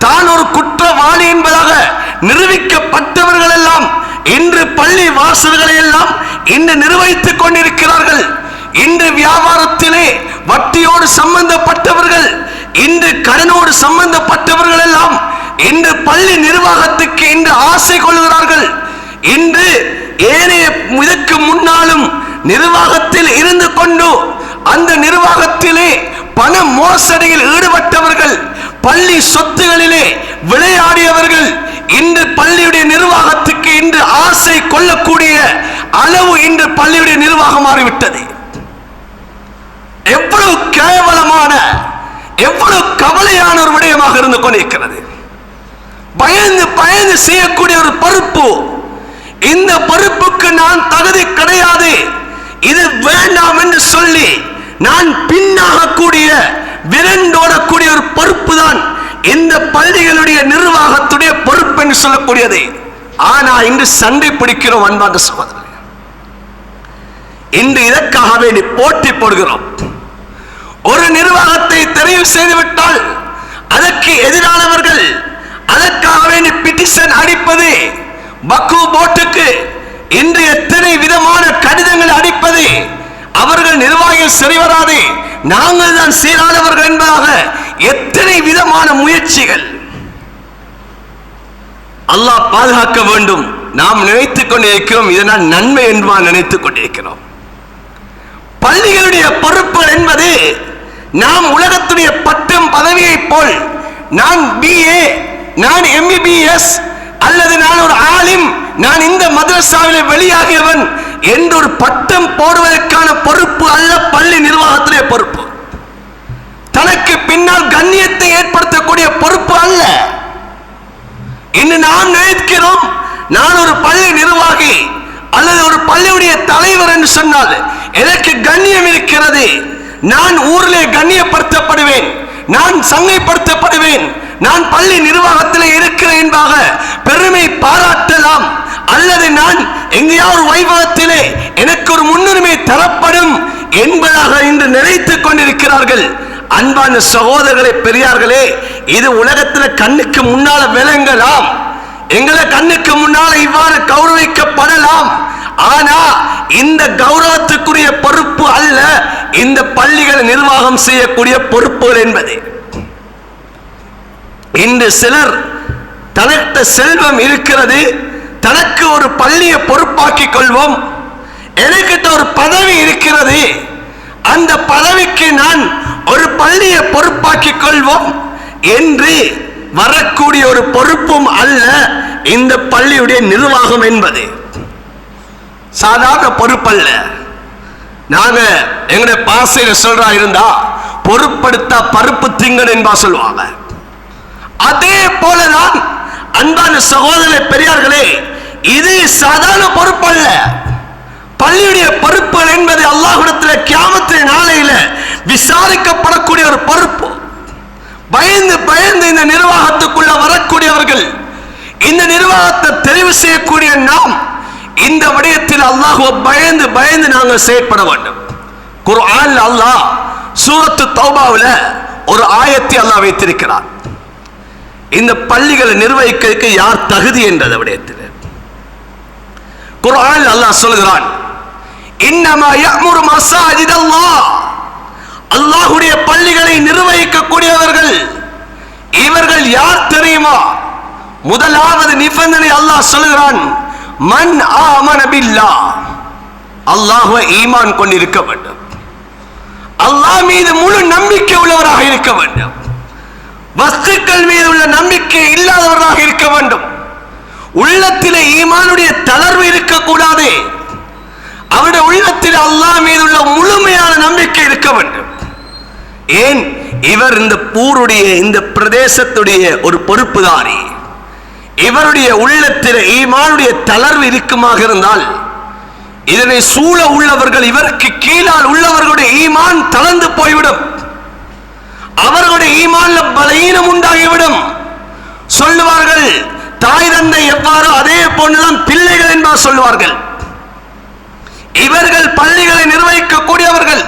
தான் ஒரு குற்றவாளி என்பதாக நிரூபிக்கப்பட்டவர்கள் எல்லாம் இன்று பள்ளி வாசல்களை எல்லாம் இன்று நிர்வகித்துக் கொண்டிருக்கிறார்கள். இன்று வியாபாரத்திலே வட்டியோடு சம்பந்தப்பட்டவர்கள், இன்று கடனோடு சம்பந்தப்பட்டவர்கள் எல்லாம் இன்று பள்ளி நிர்வாகத்துக்கு இன்று ஆசை கொள்கிறார்கள். இன்று ஏனைய இதற்கு முன்னாலும் நிர்வாகத்தில் இருந்து கொண்டு அந்த நிர்வாகத்திலே பண மோசடியில் ஈடுபட்டவர்கள், பள்ளி சொத்துகளிலே விளையாடியவர்கள் இன்று பள்ளியுடைய நிர்வாகத்துக்கு இன்று ஆசை கொள்ளக்கூடிய அளவு இன்று பள்ளியுடைய நிர்வாகம் மாறிவிட்டது. எவ்வளவு கேவலமான, எவ்வளவு கவலையான ஒரு விடயமாக இருந்து கொண்டிருக்கிறது. பயந்து பயந்து செய்யக்கூடிய ஒரு பொறுப்பு, இந்த பொறுப்புக்கு நான் தகுதி கிடையாது, இது வேண்டாம் என்று சொல்லி நான் பின்னாகக்கூடிய விரண்டோடக்கூடிய ஒரு பொறுப்பு தான் இந்த பள்ளிகளுடைய நிர்வாகத்துடைய பொறுப்பு என்று சொல்லக்கூடியது. ஆனா இன்று சண்டை பிடிக்கிறோம் அன்பான சகோதரர்களே. இன்று இதற்காக வேண்டி போட்டி போடுகிறோம். ஒரு நிர்வாகத்தை தெரிவு செய்துவிட்டால் அதற்கு எதிரானவர்கள் அதற்காக வேண்டி பிட்டிஷன் அடிப்பது, பக்கு போட்டுக்கு இன்று எத்தனை விதமான கடிதங்கள் அடிப்பது, அவர்கள் நிர்வாகிகள் சரி வராது, நாங்கள் தான் சீரானவர்கள் என்பதாக எத்தனை விதமான முயற்சிகள். அல்லாஹ் பாதுகாக்க வேண்டும். நாம் நினைத்துக் கொண்டிருக்கிறோம் இதனால் நன்மை என்பா நினைத்துக் கொண்டிருக்கிறோம். பள்ளிகளுடைய பொறுப்புகள் என்பது நாம் உலகத்துடைய பட்டம் பதவியை போல் நான் BA, நான் MBBS அல்லது நான் ஒரு ஆலிம், நான் இந்த மதரசாவில் வெளியாகியவன் என்று ஒரு பட்டம் போடுவதற்கான பொறுப்பு அல்ல பள்ளி நிர்வாகத்திலே பொறுப்பு. தனக்கு பின்னால் கண்ணியத்தை ஏற்படுத்தக்கூடிய பொறுப்பு அல்ல. இன்று நாம் நினைக்கிறோம் நான் ஒரு பள்ளி நிர்வாகி அல்லது ஒரு பள்ளியுடைய தலைவர் என்று சொன்னால் எனக்கு கண்ணியம் இருக்கிறது, நான் ஊரிலே கண்ணியப்படுத்தப்படுவேன், நான் சங்கைப்படுத்தப்படுவேன், நான் பள்ளி நிர்வாகத்தில் இருக்கிறேன் என்பதாக பெருமை பாராட்டலாம். அல்லது நான் எங்கேயாவது வைபவத்திலே எனக்கு ஒரு முன்னுரிமை தரப்படும் என்பதாக இன்று நினைத்துக் கொண்டிருக்கிறார்கள். அன்பான சகோதரர்களே, பெரியார்களே, இது உலகத்தில் கண்ணுக்கு முன்னால விளங்கலாம், எங்களை கண்ணுக்கு முன்னால இவ்வாறு கௌரவிக்கப்படலாம். ஆனா இந்த கௌரவத்துக்குரிய பொறுப்பு அல்ல இந்த பள்ளிகளை நிர்வாகம் செய்யக்கூடிய பொறுப்புகள் என்பது. இன்று சிலர் தனக்கு செல்வம் இருக்கிறது, தனக்கு ஒரு பள்ளியை பொறுப்பாக்கிக் கொள்வோம், எனக்கிட்ட ஒரு பதவி இருக்கிறது, அந்த பதவிக்கு நான் ஒரு பள்ளியை பொறுப்பாக்கிக் கொள்வோம் என்று வரக்கூடிய ஒரு பொறுப்பும் அல்ல இந்த பள்ளியுடைய நிர்வாகம் என்பது. சாதாரண பொறுப்பல்ல. நாங்க எங்களுடைய பாசையில சொல்றா இருந்தா பொறுப்படுத்தா பருப்பு திங்கள் என்பா சொல்லுவாங்க. அதே போலதான் அன்பான சகோதர பெரியார்களே, இது சாதாரண பொறுப்பல்ல. பள்ளியுடைய பொறுப்புகள் என்பது அல்லாஹ்விடத்தில் கியாமத்தின் நாளையில விசாரிக்கப்படக்கூடிய ஒரு பொறுப்பு. பயந்து பயந்து இந்த நிர்வாகத்துக்குள்ள வரக்கூடியவர்கள் இந்த நிர்வாகத்தை தெரிவு செய்யக்கூடிய நாம் இந்த விடயத்தில் அல்லாஹ்வை பயந்து பயந்து நாங்கள் செயற்பட வேண்டும். குர்ஆன்ல அல்லாஹ் சூரத்து தௌபாவுல ஒரு ஆயத்தை அல்லாஹ் வைத்திருக்கிறார். இந்த பள்ளிகளை நிர்வகிக்க யார் தகுதி என்ற விடயத்தில் குர்ஆன்ல அல்லாஹ் சொல்கிறான், இன்னமா யஅமுரு மஸாஜிதல்லாஹ், அல்லாஹ்வுடைய பள்ளிகளை நிர்வகிக்கக்கூடியவர்கள் இவர்கள் யார் தெரியுமா? முதலாவது நிபந்தனை அல்லாஹ் சொல்கிறான், மன் ஆமன பில்லாஹ், அல்லாஹ்வை ஈமான் கொண்டிருக்க வேண்டும், அல்லாஹ் மீது முழு நம்பிக்கை உள்ளவராக இருக்க வேண்டும், வஸ்துக்கள் மீது உள்ள நம்பிக்கை இல்லாதவராக இருக்க வேண்டும், உள்ளத்திலே ஈமானுடைய தளர்வு இருக்கக்கூடாது, அவருடைய உள்ளத்தில் அல்லாஹ் மீது உள்ள முழுமையான நம்பிக்கை இருக்க வேண்டும். ஏன்? இவர் இந்த ஊருடைய இந்த பிரதேசத்துடைய ஒரு பொறுப்புதாரி. இவருடைய உள்ளத்தில் ஈமானுடைய தளர்வு இருக்குமாக இருந்தால் இதனை சூழ உள்ளவர்கள், இவருக்கு கீழால் உள்ளவர்களுடைய ஈமான் தளர்ந்து போய்விடும், அவர்களுடைய ஈமான்ல பலவீனம் உண்டாகிவிடும். சொல்லுவார்கள், தாய் தந்தை எவ்வாறு அதே போன்றுதான் பிள்ளைகள் என்பார் சொல்லுவார்கள். இவர்கள் பள்ளிகளை நிர்வகிக்க கூடியவர்கள்,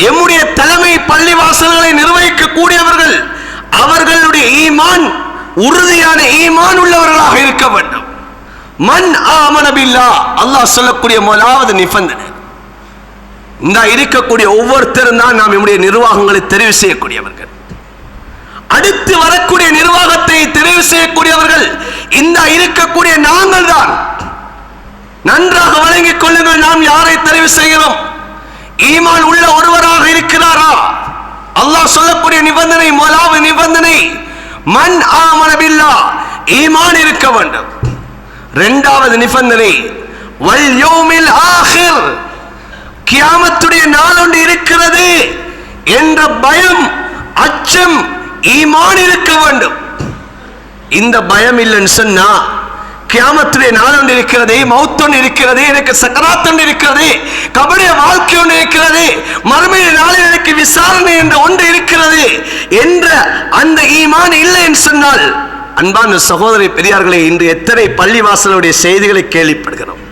எம்முடைய தலைமை பள்ளி வாசல்களை நிர்வகிக்க கூடியவர்கள், அவர்களுடைய ஈமான் உறுதியான ஈமான் உள்ளவர்களாக இருக்க வேண்டும். மன் ஆமன பில்லாஹ், அல்லாஹ் சொல்லக்கூடிய முதலாவது நிபந்தனை. இந்த இருக்கக்கூடிய ஒவ்வொருத்தரும் தான் நாம் நம்முடைய நிர்வாகங்களை தெரிவு செய்யக்கூடியவர்கள். அடுத்து வரக்கூடிய நிர்வாகத்தை தெரிவு செய்யக்கூடியவர்கள் இந்த இருக்கக்கூடிய நாங்கள் தான். நன்றாக வழங்கிக் கொள்ளுங்கள், நாம் யாரை தெரிவு செய்கிறோம்? ஈமான் உள்ள ஒருவராக இருக்கிறாரா? அல்லாஹ் சொல்லக்கூடிய நிபந்தனை, முதலாவது நிபந்தனை மன் ஆமன பில்லாஹ், ஈமான் இருக்க வேண்டும். இரண்டாவது நிபந்தனை வல் யௌமில் ஆகிர், கியாமத்துடைய நாள் ஒன்று இருக்கிறது என்ற பயம், அச்சம், ஈமான் இருக்க வேண்டும். இந்த பயம் இல்லைன்னு சொன்னா, கியாமத்துடைய நாள் ஒன்று இருக்கிறது, மௌத் ஒன்று இருக்கிறது, எனக்கு சக்கராத் ஒன்று இருக்கிறது, கபருடைய வாழ்க்கை ஒன்று இருக்கிறது, மறுமைய நாளில் எனக்கு விசாரணை என்ற ஒன்று இருக்கிறது என்ற அந்த ஈமான் இல்லை என்று சொன்னால், அன்பான சகோதரி பெரியார்களே, இன்று எத்தனை பள்ளிவாசலுடைய செய்திகளை கேள்விப்படுகிறோம்.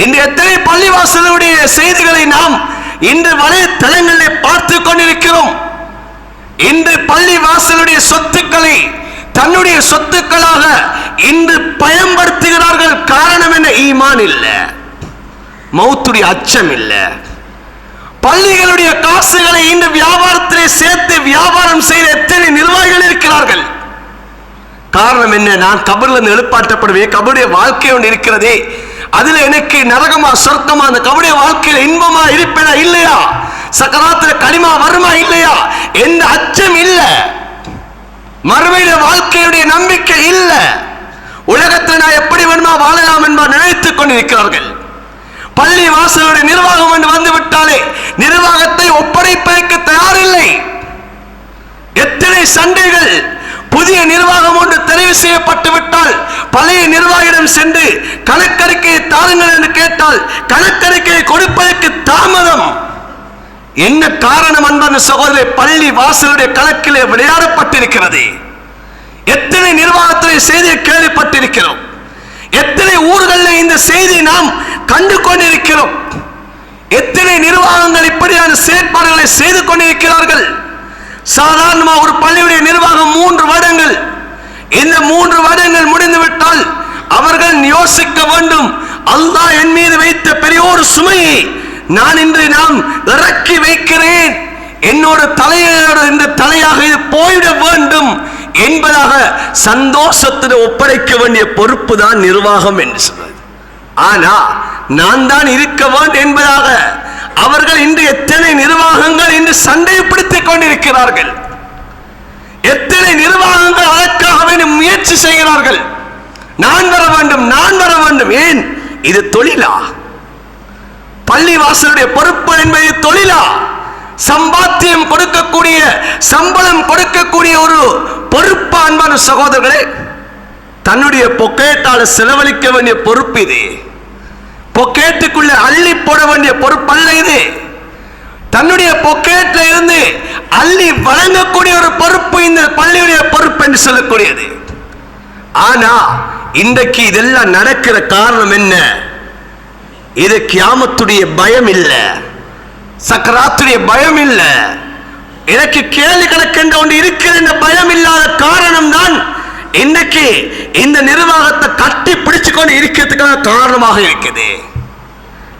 இன்று எத்தனை பள்ளிவாசலுடைய செய்திகளை நாம் இன்று வலைத்தளங்களில் பார்த்து கொண்டிருக்கிறோம். இன்று பள்ளிவாசலுடைய சொத்துக்களை தன்னுடைய சொத்துக்களாக இன்று பயன்படுத்துகிறார்கள். காரணம் என்ன? ஈமான் இல்ல, மௌத்துடைய அச்சம் இல்ல. பள்ளிகளுடைய காசுகளை இன்று வியாபாரத்திலே சேர்த்து வியாபாரம் செய்த எத்தனை நிர்வாகிகள் இருக்கிறார்கள். காரணம் என்ன? நான் கபர்ல இருந்து எழுப்பாட்டப்படுவேன், கபருடைய வாழ்க்கை ஒன்று இருக்கிறதே, அதுல எனக்கு நரகமா சொர்க்கமா, அந்த கபருடைய வாழ்க்கையில இன்பமா இருப்பேனா இல்லையா, சக்கராத்துல களிமா வருமா இல்லையா என்ற அச்சம் இல்ல, மறுமையில வாழ்க்கையுடைய நம்பிக்கை இல்ல, உலகத்தில் நான் எப்படி வேணுமா வாழலாம் என்பார் நினைத்துக் கொண்டிருக்கிறார்கள். பள்ளி வாசலுடைய நிர்வாகம் என்று வந்து விட்டாலே நிர்வாகத்தை ஒப்படைப்பதற்கு தயாரில்லை. எத்தனை சண்டைகள்! புதிய நிர்வாகம் ஒன்று தெரிவு செய்யப்பட்டு விட்டால் பழைய நிர்வாகிடம் சென்று கணக்கறிக்கையை தாருங்கள் என்று கேட்டால் கணக்கறிக்கையை கொடுப்பதற்கு தாமதம். என்ன காரணம்? அன்பான சகோதரே, பள்ளி வாசலுடைய கணக்கிலே விளையாடப்பட்டிருக்கிறது. எத்தனை நிர்வாகத்திலே செய்தியை கேள்விப்பட்டிருக்கிறோம், எத்தனை ஊர்களில் இந்த செய்தி நாம் கண்டு கொண்டிருக்கிறோம். எத்தனை நிர்வாகங்கள் இப்படியான செயற்பாடுகளை செய்து கொண்டிருக்கிறார்கள். சாதாரணமாக ஒரு பள்ளியுடைய நிர்வாகம் 3 வருடங்கள், இந்த 3 வருடங்கள் முடிந்துவிட்டால் அவர்கள் யோசிக்க வேண்டும், அல்லாஹ் என் மீது வைத்த பெரிய ஒரு சுமையை நான் இன்று நாம் இறக்கி வைக்கிறேன், என்னோட தலையோட இந்த தலையாக இது போயிட வேண்டும் என்பதாக சந்தோஷத்தில் ஒப்படைக்க வேண்டிய பொறுப்பு தான் நிர்வாகம் என்று சொல்றது. ஆனா நான் தான் இருக்க வேண்டும் என்பதாக அவர்கள் இன்று எத்தனை நிர்வாகங்கள் இன்று சண்டைப்படுத்திக் கொண்டிருக்கிறார்கள். எத்தனை நிர்வாகங்கள் அதற்காக முயற்சி செய்கிறார்கள். நான் வர வேண்டும், நான் வர வேண்டும். ஏன்? இது தொழிலா? பள்ளி வாசலுடைய பொறுப்பு என்பது தொழிலா? சம்பாத்தியம் கொடுக்கக்கூடிய, சம்பளம் கொடுக்கக்கூடிய ஒரு பொறுப்பு. அன்பான சகோதரர்களே, தன்னுடைய பொக்கேட்டால செலவழிக்க வேண்டிய பொறுப்பு இது. பொக்கேட்டுக்குள்ள அள்ளி போட வேண்டிய பொறுப்பு அல்ல இது. தன்னுடைய பொக்கேட்ல இருந்து அள்ளி வழங்கக்கூடிய ஒரு பொறுப்பு இந்த பள்ளியுடைய பொறுப்பு என்று சொல்லக்கூடியது. ஆனா இன்றைக்கு இதெல்லாம் நடக்கிற காரணம் என்ன? இது கியாமத்துடைய பயம் இல்ல, சக்கராத்துடைய பயம் இல்ல, எனக்கு கேள்வி கணக்கென்ற ஒன்று இருக்கிற இந்த பயம் இல்லாத காரணம் தான் இன்னைக்கு இந்த நிர்வாகத்தை கட்டி பிடிச்சு கொண்டு இருக்கிறதுக்கான காரணமாக இருக்குது.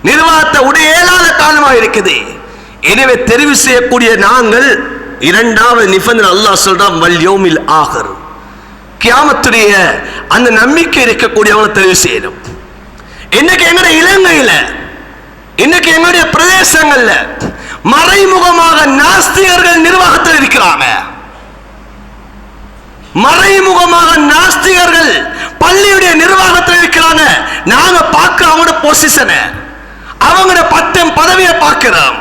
நிர்வாகத்தை உடைய இயலாத காரணமாக இருக்குது. எனவே தெரிவு செய்யக்கூடிய நாங்கள் இரண்டாவது நிபந்தனை அல்லாஹ் சொல்றான், வல் யௌமில் ஆகிர், கியாமத்துடைய அந்த நம்பிக்கை இருக்கக்கூடியவங்களை தெரிவு செய்யணும். இன்னைக்கு எங்களுடைய இலங்கையில, இன்னைக்கு எங்களுடைய பிரதேசங்கள்ல மறைமுகமாக நாஸ்திகர்கள் நிர்வாகத்தில் இருக்கிறாங்க. மறைமுகமாக நாஸ்திகர்கள் பள்ளியுடைய நிர்வாகத்தில் இருக்கிறாங்க. நாங்க பார்க்கிறோம் அவங்களோட பொசிஷனை, அவங்களோட பட்டம் பதவியை பார்க்கிறோம்,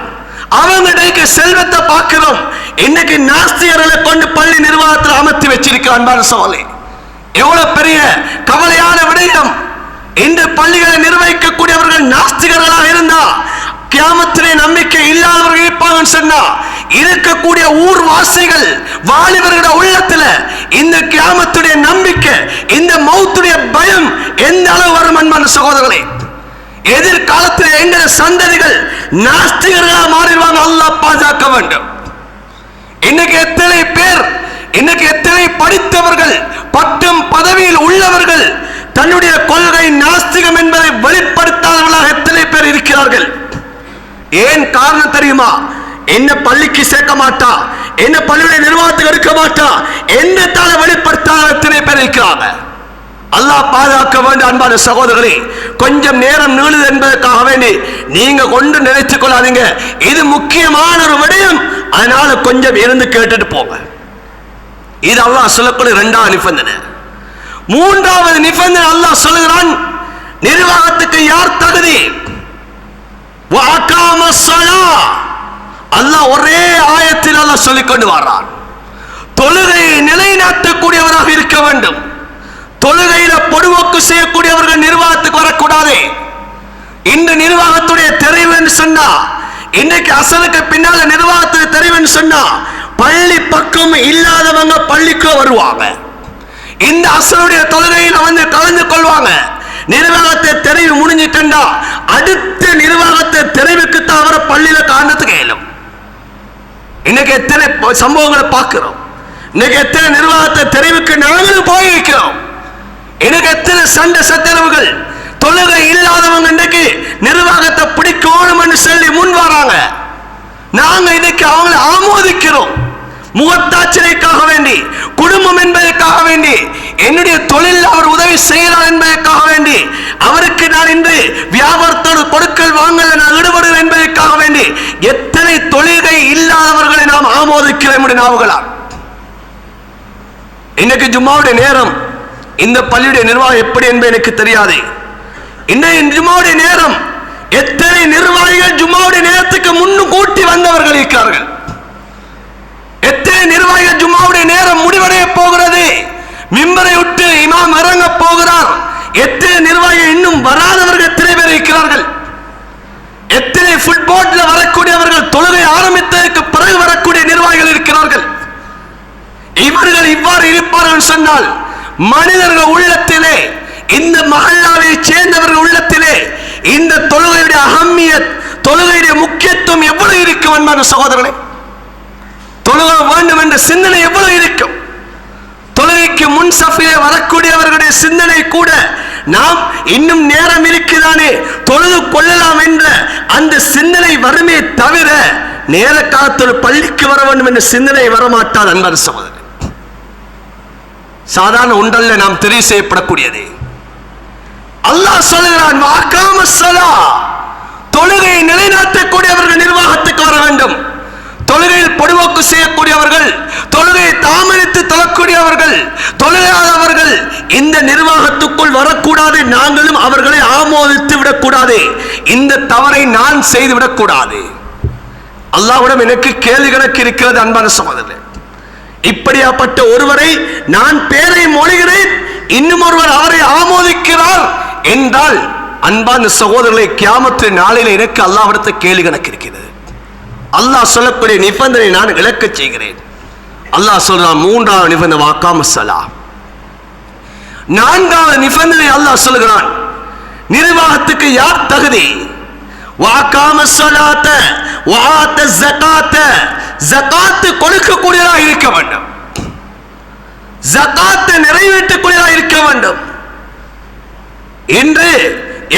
அவங்களுடைய செல்வத்தை பார்க்கிறோம். இன்னைக்கு நாஸ்திகர்களை கொண்டு பள்ளி நிர்வாகத்தில் அமர்த்தி வச்சிருக்கிறான். சோலை எவ்வளவு பெரிய கவலையான விடயம். இந்த பள்ளிகளை நிர்வகிக்கக்கூடியவர்கள் நாஸ்திகர்களாக இருந்தா கியாமத்திலே நம்பிக்கை இல்லாதவர்கள் இருப்பாங்கன்னு சொன்னா, இருக்கக்கூடிய ஊர்வாசிகள் வாலிபர்களுடைய உள்ளத்துல இந்த கியாமத்துடைய நம்பிக்கை, இந்த மௌத்துடைய பயம் எந்த அளவு வரும் அன்பான சகோதரர்களே? எதிர்காலத்தில் எங்கள் சந்ததிகள் நாஸ்திகர்களாக மாறிடுவாங்க. அல்லாஹ் பாதுகாக்க வேண்டும். இன்னைக்கு எத்தனை பேர், இன்னைக்கு எத்தனை படித்தவர்கள், பட்டம் பதவியில் உள்ளவர்கள் தன்னுடைய கொள்கை நாஸ்திகம் என்பதை வெளிப்படுத்தாதவர்களாக எத்தனை பேர் இருக்கிறார்கள்? ஏன் காரணம் தெரியுமா? என்ன பள்ளிக்கு சேர்க்க மாட்டா, என்ன பள்ளியுடைய நிர்வாகத்துக்கு எடுக்க மாட்டா, என்னத்தால வெளிப்படுத்தாத எத்தனை பேர் இருக்கிறாங்க. அல்லாஹ் பாதுகாக்க வேண்டும். அன்பான சகோதரர்களே, கொஞ்சம் நேரம் நீளுது என்பதற்காக வேண்டி நீங்க கொண்டு நினைத்துக் கொள்ளாதீங்க. இது முக்கியமான ஒரு விடயம், அதனால கொஞ்சம் இருந்து கேட்டுட்டு போங்க. இது அல்லாஹ் சொல்லக்கூடிய இரண்டாவது நிபந்தனை. மூன்றாவது நிபந்தனை அல்லாஹ் சொல்லுகிறான், நிர்வாகத்துக்கு யார் தகுதி? அல்லாஹ் ஒரே ஆயத்தில் அல்லாஹ் சொல்லிக் கொண்டு வர்றான், தொழுகையை நிலைநாட்டக்கூடியவராக இருக்க வேண்டும். தொழுகையில பொடுவோக்கு செய்யக்கூடியவர்கள் நிர்வாகத்துக்கு வரக்கூடாது. இந்த நிர்வாகத்துடைய தெரிவுன்னு சொன்னா, இன்னைக்கு அசலுக்கு பின்னால நிர்வாகத்துக்கு தெரிவுன்னு சொன்னா, பள்ளி பக்கம் இல்லாதவங்க பள்ளிக்கு வருவாங்க. இந்த அசலுடைய தொழுகையில வந்து கலந்து கொள்வாங்க. நிர்வாகத்தை தெரிவு முடிஞ்சிட்டா அடுத்த நிர்வாகத்தை தெரிவுக்கு தான் அவரை பள்ளியில காரணத்துக்கு இயலும். இன்னைக்கு எத்தனை சம்பவங்களை பார்க்கிறோம். இன்னைக்கு எத்தனை நிர்வாகத்தை தெரிவுக்கு நாங்களும் போயிருக்கிறோம். எனக்கு எத்தனை சண்டை சச்சரவுகள். தொழுகை இல்லாதவங்க இன்னைக்கு நிர்வாகத்தை பிடிக்கணும் என்று சொல்லி முன் வராங்க. நாங்க இன்னைக்கு அவங்களை ஆமோதிக்கிறோம். முகத்தாட்சியைக்காக வேண்டி, குடும்பம் என்பதற்காக வேண்டி, என்னுடைய தொழில் அவர் உதவி செய்கிறார் என்பதற்காக வேண்டி, அவருக்கு நான் இன்று வியாபாரத்தோடு கொடுக்கல் வாங்கல நான் ஈடுபடுவேன் என்பதற்காக வேண்டி எத்தனை தொழில்கை இல்லாதவர்களை நாம் ஆமோதிக்கிறோம். நாவுகளாம் இன்னைக்கு ஜும்மாவுடைய நேரம், இந்த பள்ளியுடைய நிர்வாகம் எப்படி என்பது எனக்கு தெரியாது. இன்றைய ஜும்மாவுடைய நேரம், எத்தனை நிர்வாகிகள் ஜும்மாவுடைய நேரத்துக்கு முன்னு கூட்டி வந்தவர்கள் இருக்கிறார்கள். எத்தனை நிர்வாகிகள் ஜும்மாவுடைய நேரம் முடிவடைய போகிறது, மிம்பரை விட்டு இமாம் இறங்க போகிறார். எத்தனை நிர்வாகிகள் இன்னும் வராதவர்கள் எத்தனை பேர் இருக்கிறார்கள். எத்தனை ஃபுட்போர்ட்ல வரக்கூடியவர்கள் தொழுகை ஆரம்பித்ததற்கு பிறகு வரக்கூடிய நிர்வாகிகள் இருக்கிறார்கள். இவர்கள் இவ்வாறு இருப்பார்கள் சொன்னால் மனிதர்கள் உள்ளத்திலே, இந்த மஹல்லாவை சேர்ந்தவர்கள் உள்ளத்திலே இந்த தொழுகையுடைய அஹம்மியத், தொழுகையுடைய முக்கியத்துவம் எவ்வளவு இருக்கும் அன்பான சகோதரர்களே? தொழுகை வேண்டும் என்ற சிந்தனை எவ்வளவு இருக்கும்? தொழுகைக்கு முன் சஃபிலே வரக்கூடியவர்களுடைய சிந்தனை கூட நாம் இன்னும் நேரம் இருக்குதானே தொழுது கொள்ளலாம் என்ற அந்த சிந்தனை வருமே தவிர நேர காலத்தோடு பள்ளிக்கு வர வேண்டும் என்ற சிந்தனை வரமாட்டாது அன்பான சகோதரர். சாதாரண ஒன்றல்ல நாம் தெரிவு செய்யப்படக்கூடியது. அல்லாஹ் சொல்கிறான், தொழுகையை நிலைநாட்டக்கூடியவர்கள் நிர்வாகத்துக்கு வர வேண்டும். தொழுகையில் பொடுவோக்கு செய்யக்கூடியவர்கள், தொழுகையை தாமதித்து தொழக்கூடியவர்கள், தொழுகாதவர்கள் இந்த நிர்வாகத்துக்குள் வரக்கூடாது. நாங்களும் அவர்களை ஆமோதித்து விடக்கூடாது. இந்த தவறை நான் செய்து விடக்கூடாது. அல்லாஹ்விடம் எனக்கு கேள்வி கணக்கு இருக்கிறது அன்பான சகோதரர்களே. இப்படியாப்பட்ட ஒருவரை நான் பேரை மொழிகிறேன், இன்னும் ஒருவர் அவரை ஆமோதிக்கிறார் என்றால் அன்பான சகோதரர்களை, கியாமத்து நாளில் எனக்கு அல்லாஹ்விடத்தை கேள்வி கணக்கு இருக்கிறது. அல்லாஹ் சொல்லக்கூடிய நிபந்தனை நான் இழக்க செய்கிறேன். அல்லாஹ் சொல்றான், மூன்றாவது நிபந்தனை வாக்காம ஸலா, நான்காவது நிபந்தனை அல்லாஹ் சொல்கிறான், நிர்வாகத்துக்கு யார் தகுதி? வஅகாம ஸலாத்த வஆத ஸகாத்த, ஸகாத் கொடுக்கக்கூடியவராக இருக்க வேண்டும், ஸகாத்தை நிறைவேற்றக்கூடியவராக இருக்க வேண்டும். இன்று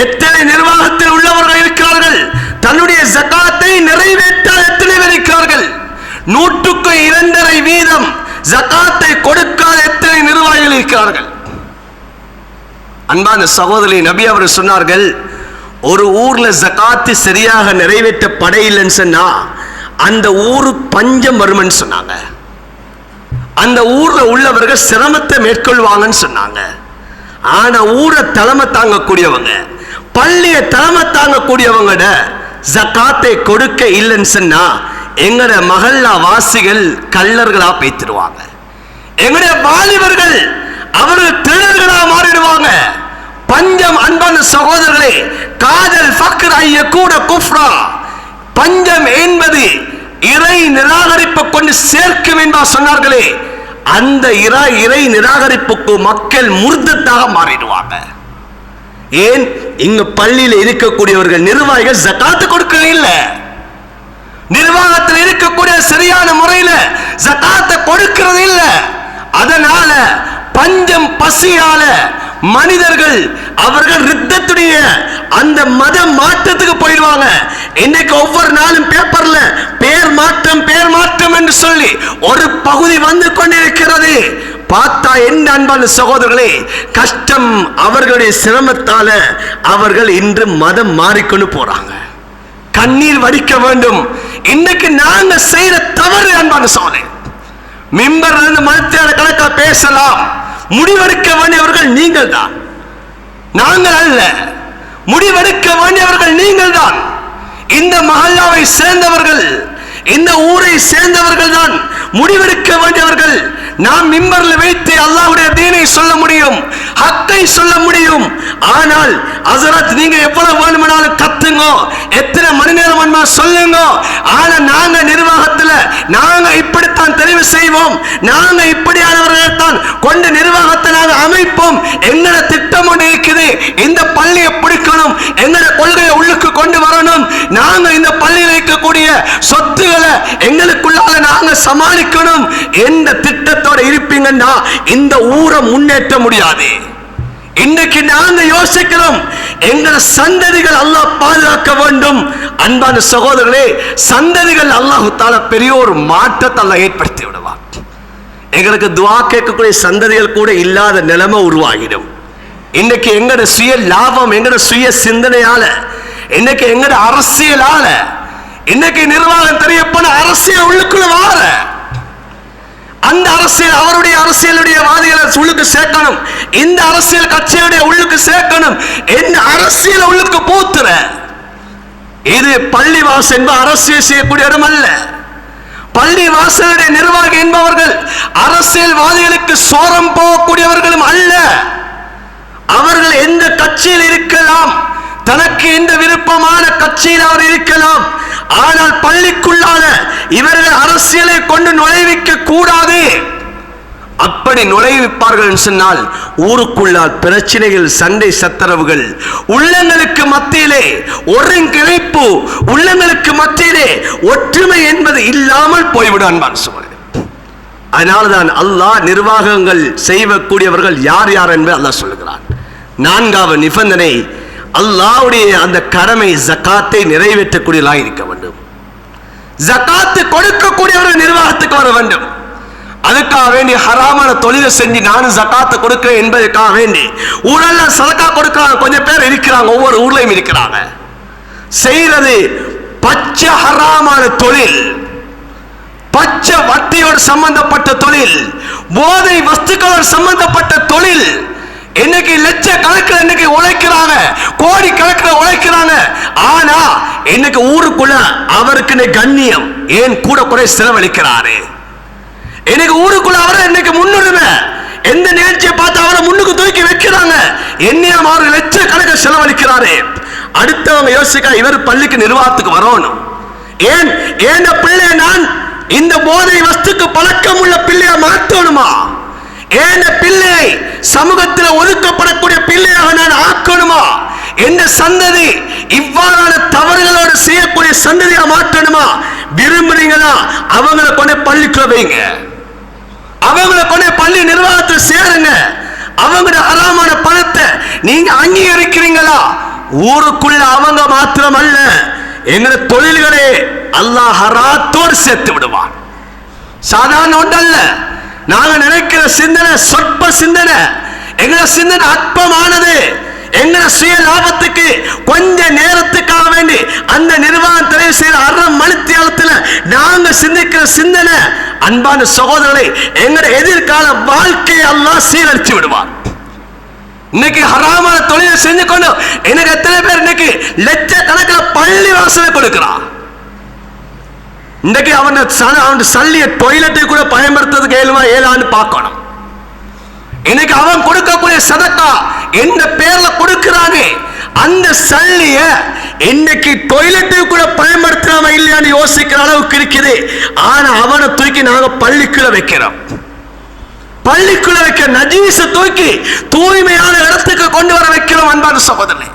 எத்தனை நிர்வாகத்தில் உள்ளவர்கள் இருக்கிறார்கள், தன்னுடைய ஸகாத்தை நிறைவேற்றாத எத்தனை பேர் இருக்கிறார்கள்? 102.5% ஸகாத்தை கொடுக்காத எத்தனை நிர்வாகிகள் இருக்கிறார்கள்? அன்பான சகோதரி, நபி அவர் சொன்னார்கள், ஒரு ஊர்ல ஸகாத்து சரியாக நிறைவேற்றப்படையில்லைன்னு சொன்னா அந்த ஊரு பஞ்சம் வரும்னு சொன்னாங்க. அந்த ஊர்ல உள்ளவர்கள் சிரமத்தை மேற்கொள்வாங்கன்னு சொன்னாங்க. ஆனா ஊரை தலைமை தாங்கக்கூடியவங்க, பள்ளியை தலைமை தாங்கக்கூடியவங்க ஸகாத்தை கொடுக்க இல்லைன்னு சொன்னா எங்கட மஹல்லா வாசிகள் கள்ளர்களா பேத்திடுவாங்க, எங்களுடைய வாலிபர்கள் அவர்கள் திருடர்களா மாறிடுவாங்க. பஞ்சம், அன்பான சகோதரர்களே, காதல் ஃபக்ர் ஐய கூட குஃப்ரா, பஞ்சம் என்பது இறை நிராகரிப்பை கொண்டு சேர்க்கும் என்பா சொன்னார்களே, அந்த இறை நிராகரிப்புக்கு மக்கள் முர்தத்தாக மாறிடுவாங்க. ஏன்? இங்க பள்ளியில் இருக்கக்கூடியவர்கள் நிர்வாகிகள் ஸகாத் கொடுக்கவே இல்லை, நிர்வாகத்தில் இருக்கக்கூடிய சரியான முறையில ஸகாத்தை கொடுக்கிறது இல்லை. அதனால பஞ்சம் பசியால மனிதர்கள் அவர்கள் ரித்தத்துடைய அந்த மத மாற்றத்துக்கு போயிடுவாங்க. இன்னைக்கு ஒவ்வொரு நாளும் பேப்பர்ல பேர் மாற்றம் என்று சொல்லி ஒரு பகுதி வந்து கொண்டிருக்கிறது. பார்த்தா என்ன அன்பான சகோதரர்களே, கஷ்டம், அவர்களுடைய சிரமத்தால அவர்கள் இன்று மதம் மாறிக்கொண்டு போறாங்க. கண்ணீர் வடிக்க வேண்டும். இன்னைக்கு நாங்க செய்யற தவறு அன்பான சகோதரே, மிம்பர்ல இருந்து மனத்தியால கணக்கா பேசலாம், முடிவெடுக்க வேண்டியவர்கள் நீங்கள் தான், நாங்கள் அல்ல. முடிவெடுக்க வேண்டியவர்கள் நீங்கள் தான். இந்த மஹல்லாவை சேர்ந்தவர்கள், இந்த ஊரை சேர்ந்தவர்கள் தான் முடிவெடுக்க வேண்டியவர்கள். நாம் மிம்பர்ல வைத்து அல்லாஹ்வுடைய தீனை சொல்ல முடியும், ஹக்கை சொல்ல முடியும். ஆனால் ஹஸரத் நீங்க எவ்வளவு வேணுமானாலும் கத்துங்க, எத்தனை மணி நேரம் வேணுமானாலும் சொல்லுங்க. ஆனா நாங்க நிர்வாகத்துல நாங்க இப்படித்தான் தெரிவு செய்வோம், நாங்க இப்படியானவர்களை தான் கொண்டு நிர்வாகத்தை நாங்க அமைப்போம், எங்கட திட்டம் ஒன்று இருக்குது, இந்த பள்ளியை பிடிக்கணும், எங்கட கொள்கையை உள்ளுக்கு கொண்டு வரணும், நாங்க இந்த பள்ளியில் இருக்கக்கூடிய சொத்துக்களை எங்களுக்குள்ளால நாங்க சமாளிக்கணும் என்ற திட்டத்தோட இருப்பீங்கன்னா இந்த ஊரை முன்னேற்ற முடியாது. இன்னைக்கு நாங்க யோசிக்கிறோம், எங்கள் சந்ததிகள் அல்லாஹ் பாதுகாக்க வேண்டும். அன்பான சகோதரர்களே, சந்ததிகள் அல்லாஹ் தஆலா பெரிய ஒரு மாற்றத்தை அல்லாஹ் ஏற்படுத்தி விடுவார். எங்களுக்கு துஆ கேட்கக்கூடிய சந்ததிகள் கூட இல்லாத நிலைமை உருவாகிடும். இன்னைக்கு எங்கட சுய லாபம், எங்கட சுய சிந்தனையால, இன்னைக்கு எங்கட அரசியலால, இன்னைக்கு நிர்வாகம் தெரியப்போன அரசியல் உள்ளுக்குள்ள வார, அந்த அரசியல் அவருடைய அரசியலுடைய வாதிகளை உள்ளுக்கு சேர்க்கணும், இந்த அரசியல் கட்சியுடைய உள்ளுக்கு சேர்க்கணும், இந்த அரசியல் உள்ளுக்கு பூத்துற. இது பள்ளிவாசல் என்பது அரசியல் செய்யக்கூடிய இடம் அல்ல. பள்ளி வாசலுடைய நிர்வாகி என்பவர்கள் அரசியல்வாதிகளுக்கு சோரம் போகக்கூடியவர்களும் அல்ல. அவர்கள் எந்த கட்சியில் இருக்கலாம், தனக்கு எந்த விருப்பமான கட்சியில் அவர் இருக்கலாம். ஆனால் பள்ளிக்குள்ளான இவர்கள் அரசியலை கொண்டு நுழைவிக்க கூடாது. அப்படி நுழைவிப்பார்கள் சொன்னால் ஊருக்குள்ளால் பிரச்சனைகள், சண்டை சச்சரவுகள், உள்ளங்களுக்கு மத்தியிலே ஒருங்கிணைப்பு, உள்ளங்களுக்கு மத்தியிலே ஒற்றுமை என்பது இல்லாமல் போய்விடும் அன்பான சகோதரர்களே. அதனால்தான் அல்லாஹ் நிர்வாகங்கள் செய்யக்கூடியவர்கள் யார் யார் என்பதை அல்லாஹ் சொல்லுகிறான். நான்காவது நிபந்தனை, அல்லாஹ்வுடைய அந்த கடமை ஜகாத்தை நிறைவேற்றக்கூடியவர்களாக இருக்க வேண்டும். ஜகாத்து கொடுக்கக்கூடியவர்கள் நிர்வாகத்துக்கு வர வேண்டும். அதுக்காக வேண்டி ஹராமான தொழிலை செஞ்சு நானும் ஜகாத்தை கொடுக்கிறேன் என்பதற்காக வேண்டி ஊரெல்லாம் சதக்கா கொடுக்கிறாங்க. கொஞ்சம் பேர் இருக்கிறாங்க, ஒவ்வொரு ஊர்லயும் இருக்கிறாங்க. செய்யறது பச்சை ஹராமான தொழில், பச்சை வட்டியோடு சம்பந்தப்பட்ட தொழில், போதை வஸ்துக்களோடு சம்பந்தப்பட்ட தொழில். இன்னைக்கு லட்ச கணக்கில் இன்னைக்கு உழைக்கிறாங்க, கோடி கணக்கில் உழைக்கிறாங்க. ஆனா இன்னைக்கு ஊருக்குள்ள அவருக்கு கண்ணியம் ஏன் கூட குறை செலவழிக்கிறாரு. இன்னைக்கு ஊருக்குள்ள அவரை இன்னைக்கு முன்னுரிமை, எந்த நிகழ்ச்சியை பார்த்து அவரை முன்னுக்கு தூக்கி வைக்கிறாங்க. என்னையும் அவர்கள் லட்ச கணக்கு செலவழிக்கிறாரு. அடுத்தவங்க யோசிக்க இவர் பள்ளிக்கு நிர்வாகத்துக்கு வரணும். ஏன் ஏன் பிள்ளை நான் இந்த போதை வஸ்துக்கு பழக்கம் உள்ள பிள்ளைய மாற்றணுமா? ஏன் பிள்ளையை சமூகத்தில் ஒதுக்கப்படக்கூடிய பிள்ளையாக நான் ஆக்கணுமா? எந்த சந்ததி இவ்வாறான தவறுகளோடு செய்யக்கூடிய சந்ததியா மாற்றணுமா விரும்புறீங்களா? அவங்களை கொண்டு பள்ளிக்குள்ள வைங்க, அவங்களை கொண்டு பள்ளி நிர்வாகத்தில் சேருங்க. அவங்களோட ஹராமான பணத்தை நீங்க அங்கீகரிக்கிறீங்களா? ஊருக்குள்ள அவங்க மாத்திரம் அல்ல, எங்களை தொழில்களே அல்லாஹ் ஹராத்தோடு சேர்த்து விடுவான். சாதாரண ஒன்றல்ல. நாங்க நினைக்கிற சிந்தனை சொற்ப சிந்தனை, எங்களை சிந்தனை அற்பமானது. எங்களை சுய லாபத்துக்கு கொஞ்ச நேரத்துக்காக வேண்டி அந்த நிர்வாகம் தெரிவு செய்யற அரை மணித்தியாலத்தில் நாங்க சிந்திக்கிற சிந்தனை, அன்பான சகோதரர்களை, எங்களை எதிர்கால வாழ்க்கையை அல்லாஹ் சீரழிச்சு விடுவார். இன்னைக்கு ஹராமான தொழிலை செஞ்சு கொண்டு எனக்கு எத்தனை பேர் இன்னைக்கு லட்சக்கணக்கில் பள்ளி வாசலை கொடுக்கிறான். இன்னைக்கு அவன் சல்லிய டொய்லெட்டை கூட பயன்படுத்துறதுக்கு ஏழாண்டு பார்க்கணும். இன்னைக்கு அவன் கொடுக்கக்கூடிய சதக்கா எந்த பேர்ல கொடுக்கிறானே அந்த சல்லிய இன்னைக்கு டொய்லெட்டை கூட பயன்படுத்தாம இல்லையான்னு யோசிக்கிற அளவுக்கு இருக்குது. ஆனா அவனை தூக்கி நாங்க பள்ளிக்குள்ள வைக்கிறோம். பள்ளிக்குள்ள வைக்க நஜீஸ தூக்கி தூய்மையான இடத்துக்கு கொண்டு வர வைக்கிறோம். அன்பான சகோதரனே,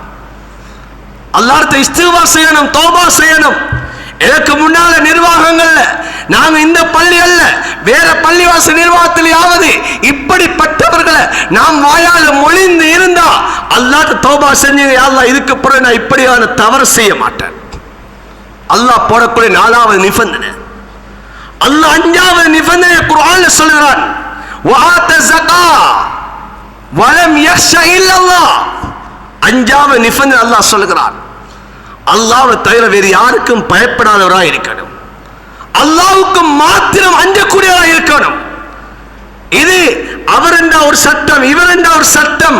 அல்லாஹ்வுக்கு இஸ்திக்ஃபார் செய்யணும், தௌபா செய்யணும். எனக்கு முன்னால நிர்வாகங்கள்ல நாங்க இந்த பள்ளி அல்ல வேற பள்ளிவாச நிர்வாகத்திலேயாவது இப்படிப்பட்டவர்களை நாம் வாயால மொழிந்து இருந்தா அல்லாஹ்வுக்கு தௌபா செஞ்சீங்க, யா அல்லாஹ் இதுக்கு பிறகு நான் இப்படியான தவறு செய்ய மாட்டேன். அல்லாஹ் போடக்கூடிய 4வது நிபந்தனை, அல்லாஹ் 5வது நிபந்தனை குர்ஆன்ல சொல்கிறான், வஆத ஸகா வலம் யக்ஷ இல்லல்லாஹ். 5வது நிபந்தனை அல்லாஹ் சொல்கிறான், அல்லாஹ்வை தவிர வேறு யாருக்கும் பயப்படாதவராக இருக்கணும், அல்லாஹ்வுக்கு மாத்திரம் அஞ்சக்கூடியவராக இருக்கணும். இது அவர் என்ற ஒரு சட்டம், இவர் என்ற ஒரு சட்டம்,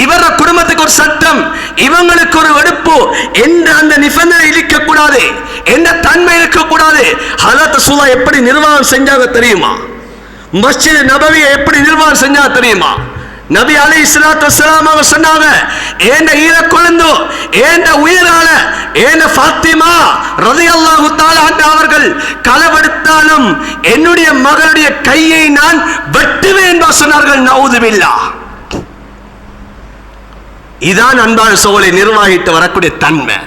இவர குடும்பத்துக்கு ஒரு சட்டம், இவங்களுக்கு ஒரு வெறுப்பு என்ற அந்த நிபந்தனை இருக்கக்கூடாது, எந்த தன்மை இருக்கக்கூடாது. ஹஜ்ரத் ரசூலுல்லாஹ் எப்படி நிர்வாகம் செஞ்சாங்க தெரியுமா? மஸ்ஜித் நபவியை எப்படி நிர்வாகம் செஞ்சாங்க தெரியுமா? நபி அலைஹிஸ்ஸலாத்து வஸ்ஸலாம் அவங்க சொன்னாங்க, ஏண்ட ஈர கொழுந்தோ ஏண்ட உயிரான ஏண்ட ஃபாத்திமா ரலியல்லாஹு தஆலா அன்ஹா அவர்கள் களவெடுத்தாலும் என்னுடைய மகளுடைய கையை நான் வெட்டுவேன் என்று சொன்னார்கள். நஊது பில்லாஹ். இதான் அன்பான சோலை நிர்வாகிட்டு வரக்கூடிய தன்மை.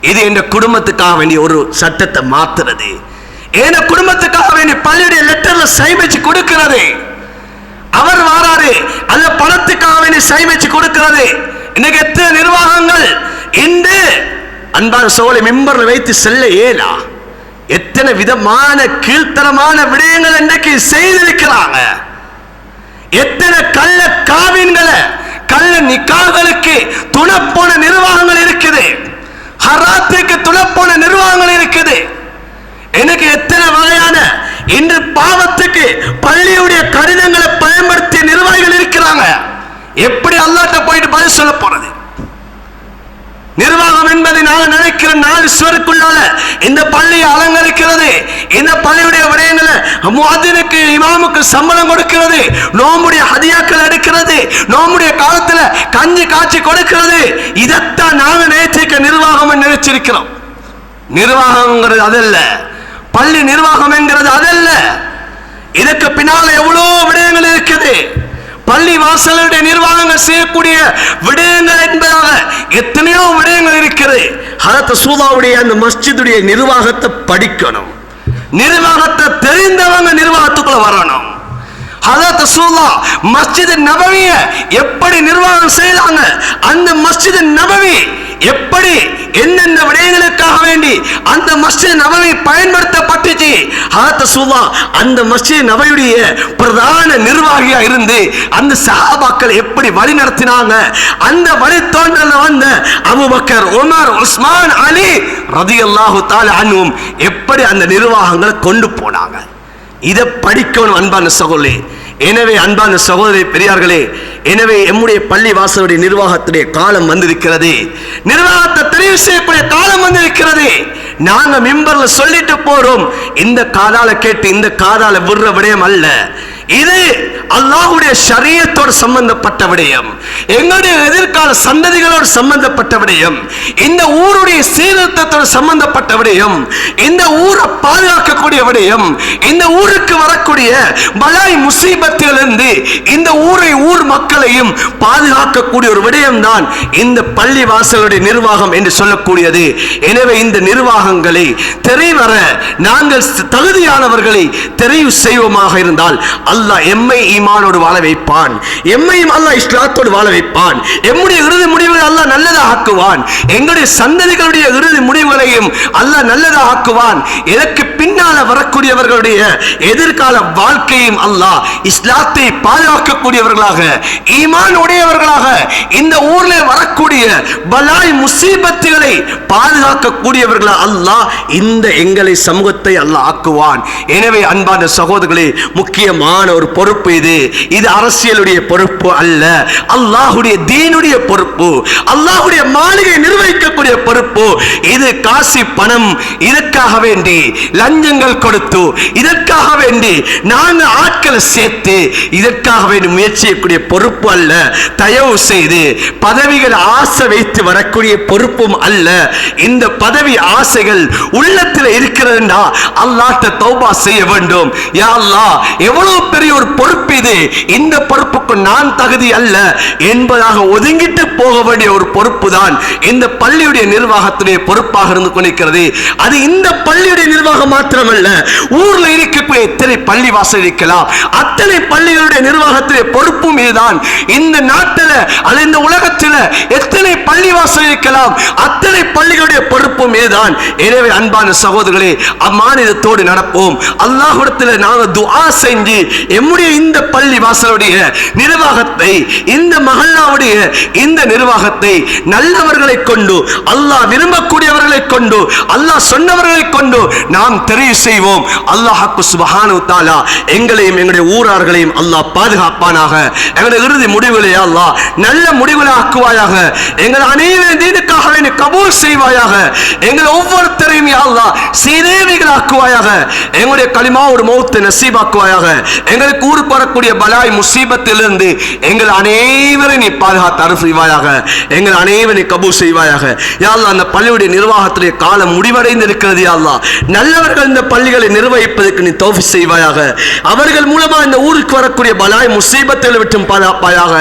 இது என்ற குடும்பத்துக்காக வேண்டிய ஒரு சட்டத்தை மாத்துறது, என் குடும்பத்துக்காக வேண்டிய பள்ளியுடைய லெட்டர்ல சைமிச்சு கொடுக்கிறது. அவர் வாராரு அல்ல பணத்துக்காக வேண்டி சைமிச்சு கொடுக்கிறது. இன்னைக்கு எத்தனை நிர்வாகங்கள் இன்று அன்பான சோலை மிம்பர்ல வைத்து செல்ல ஏலா எத்தனை விதமான கீழ்த்தரமான விடயங்கள் இன்றைக்கு செய்திருக்கிறாங்க. எத்தனை கள்ள காவின்களை கள்ள நிக்காகளுக்கு துணப்போன நிர்வாகங்கள் இருக்குது, ஹராத்துக்கு துணப்போன நிர்வாகங்கள் இருக்குது. எனக்கு எத்தனை வகையான இன்று பாவத்துக்கு பள்ளியுடைய கடிதங்களை பயன்படுத்திய நிர்வாகிகள் இருக்கிறாங்க. எப்படி அல்லாஹ்ட்ட போயிட்டு பதில் சொல்ல போறது? நிர்வாகம் என்பதை நாங்கள் நினைக்கிற 4 சுவருக்குள்ளால இந்த பள்ளியை அலங்கரிக்கிறது, இந்த பள்ளியுடைய விடயங்களை முஅத்தினுக்கு இமாமுக்கு சம்பளம் கொடுக்கிறது, நோம்புடைய ஹதியாக்கள் எடுக்கிறது, நோம்புடைய காலத்துல கஞ்சி காய்ச்சி கொடுக்கிறது. இதைத்தான் நாங்கள் நேற்றிருக்க நிர்வாகம் நினைச்சிருக்கிறோம். நிர்வாகங்கிறது அதல்ல, பள்ளி நிர்வாகம் என்கிறது அதல்ல. இதுக்கு பின்னால எவ்வளவு விடயங்கள் இருக்குது. பள்ளி வாசலுடைய நிர்வாகங்கள் செய்யக்கூடிய விடயங்கள் என்பதாக எத்தனையோ விடயங்கள் இருக்கிறது. ஹஜ்ரத் ரசூலுல்லாஹ்வுடைய அந்த மஸ்ஜிதுடைய நிர்வாகத்தை படிக்கணும், நிர்வாகத்தை தெரிந்தவங்க நிர்வாகத்துக்குள்ள வரணும். ஹஜ்ரத் ரசூலுல்லாஹ் மஸ்ஜித் நபவியை எப்படி நிர்வாகம் செய்தாங்க, அந்த மஸ்ஜித் நபவி எப்படி என்னென்ன விடயங்களுக்காக வேண்டி அந்த மஸ்ஜித் நபவி பயன்படுத்தப்பட்டுச்சு. ஹஜ்ரத் ரசூலுல்லாஹ் அந்த மஸ்ஜித் நபவியுடைய பிரதான நிர்வாகியா இருந்து அந்த சஹாபாக்கள் எப்படி வழி நடத்தினாங்க, அந்த வழித்தோன்றல வந்த அபூபக்கர், உமர், உஸ்மான், அலி ரலியல்லாஹு தஆலா அன்ஹும் எப்படி அந்த நிர்வாகங்களை கொண்டு போனாங்க. இதை படிக்கணும் அன்பான சகோதரே. எனவே அன்பான சகோதரி பெரியார்களே, எனவே எம்முடைய பள்ளி வாசலுடைய நிர்வாகத்துடைய காலம் வந்திருக்கிறது, நிர்வாகத்தை தெரிவு செய்யக்கூடிய காலம் வந்திருக்கிறது. நாங்க மிம்பர்ல சொல்லிட்டு போறோம், இந்த காதால கேட்டு இந்த காதால விடுற விடயம் அல்ல. இது அல்லாஹ்வுடைய ஷரியத்தோடு சம்பந்தப்பட்ட விடயம், எங்களுடைய எதிர்கால சந்ததிகளோடு சம்பந்தப்பட்ட விடயம், இந்த ஊருடைய சீர்திருத்தத்தோடு சம்பந்தப்பட்ட விடயம், இந்த ஊரை பாதுகாக்கக்கூடிய விடயம், இந்த ஊருக்கு வரக்கூடிய பலாய் முசீபத்திலிருந்து இந்த ஊரை ஊர் மக்களையும் பாதுகாக்கக்கூடிய ஒரு விடயம் தான் இந்த பள்ளி வாசலுடைய நிர்வாகம் என்று சொல்லக்கூடியது. எனவே இந்த நிர்வாகங்களை தெரிவர நாங்கள் தகுதியானவர்களை தெரிவு செய்வோமாக இருந்தால் அல்லாஹ் எம்மை ஈமானோடு வாழ வைப்பான், எம்மையும் அல்லாஹ் இஸ்லாத்தோடு வாழ வைப்பான், எம்முடைய இறுதி முடிவுகளை அல்லாஹ் நல்லதாக ஆக்குவான், எங்களுடைய சந்ததிகளுடைய இறுதி முடிவுகளையும் அல்லாஹ் நல்லதாக ஆக்குவான். இதற்கு பின்னால வரக்கூடியவர்களுடைய எதிர்கால வாழ்க்கையும் அல்லாஹ் இஸ்லாத்தை பாதுகாக்கக்கூடியவர்களாக ஈமான் உடையவர்களாக இந்த ஊரில் வரக்கூடிய பலாய் முசீபத்துகளை பாதுகாக்கக்கூடியவர்களாக அல்லாஹ் இந்த எங்களை சமூகத்தை அல்லாஹ் ஆக்குவான். எனவே அன்பான சகோதரர்களே, முக்கியமான ஒரு பொறுப்பு இது. இது அரசியலுடைய பொறுப்பு அல்ல, அல்லாஹ்வுடைய தீனுடைய பொறுப்பு, அல்லாஹ்வுடைய மாளிகை நிர்வகிக்கக்கூடிய பொறுப்பு. இது காசி பணம் இதற்காக வேண்டி லஞ்சங்கள் கொடுத்து, இதற்காக வேண்டி நாங்கள் ஆட்களை சேர்த்து இதற்காக வேண்டி முயற்சி செய்யக்கூடிய பொறுப்பு அல்ல. தயவு செய்து பதவிகள் ஆசை வைத்து வரக்கூடிய பொறுப்பும் அல்ல. இந்த பதவி ஆசைகள் உள்ளத்தில் இருக்கிறதுனா அல்லாஹ்ட்ட தௌபா செய்ய வேண்டும். யா அல்லாஹ், எவ்வளவு பெரிய ஒரு பொறுப்பு இது, இந்த பொறுப்புக்கு நான் தகுதி அல்ல என்பதாக ஒதுங்கிட்டு போக வேண்டிய ஒரு பொறுப்பு தான் இந்த பள்ளியுடைய நிர்வாகத்துடைய பொறுப்பாக இருந்து கொண்டிருக்கிறது. அது இந்த பள்ளியுடைய நிர்வாகம் மாத்திரமல்ல, ஊர்ல இருக்கக்கூடிய எத்தனை பள்ளி வாசல் இருக்கலாம் அத்தனை பள்ளிகளுடைய நிர்வாகத்துடைய பொறுப்பும் இதுதான். இந்த நாட்டில் அல்லது இந்த உலகத்தில் எத்தனை பள்ளி வாசல் இருக்கலாம் அத்தனை பள்ளிகளுடைய பொறுப்பும் இதுதான். எனவே அன்பான சகோதரர்களே, அம்மானிதத்தோடு நடப்போம். அல்லாஹ்விடத்தில் நாங்கள் துஆ செஞ்சு எம்முடைய இந்த பள்ளி வாசலுடைய நிர்வாகத்தை, இந்த மஹல்லாவுடைய இந்த நிர்வாகத்தை நல்லவர்களை கொண்டு, அல்லாஹ் விரும்பக்கூடியவர்களை கொண்டு, அல்லாஹ் சொன்னவர்களை கொண்டு நாம் தெரிவு செய்வோம். அல்லாஹ் சுப்ஹானஹு வ தஆலா எங்களையும் எங்களுடைய ஊரார்களையும் அல்லாஹ் பாதுகாப்பானாக. எங்களுடைய இறுதி முடிவுகளை அல்லாஹ் நல்ல முடிவுகளை ஆக்குவாயாக. எங்கள் அனைவரும் தீனுக்காக வேண்டி கபூல் செய்வாயாக. எங்கள் ஒவ்வொருத்தரையும் அல்லாஹ் சீதேவிகள் ஆக்குவாயாக. எங்களுடைய கலிமா ஒரு மௌத்தை நசீபாக்குவாயாக. எங்களுக்கு ஊருக்கு வரக்கூடிய பலாய் முசீபத்திலிருந்து எங்கள் அனைவரையும் நீ பாதுகாத்து அருள் செய்வாயாக. எங்கள் அனைவரையும் கபூல் செய்வாயாக. யா அல்லாஹ், அந்த பள்ளியுடைய நிர்வாகத்துடைய காலம் முடிவடைந்து இருக்கிறது. யா அல்லாஹ், நல்லவர்கள் இந்த பள்ளிகளை நிர்வகிப்பதற்கு நீ தௌஃபீக் செய்வாயாக. அவர்கள் மூலமா இந்த ஊருக்கு வரக்கூடிய பலாய் முசீபத்தில் விட்டும் பாதுகாப்பாயாக.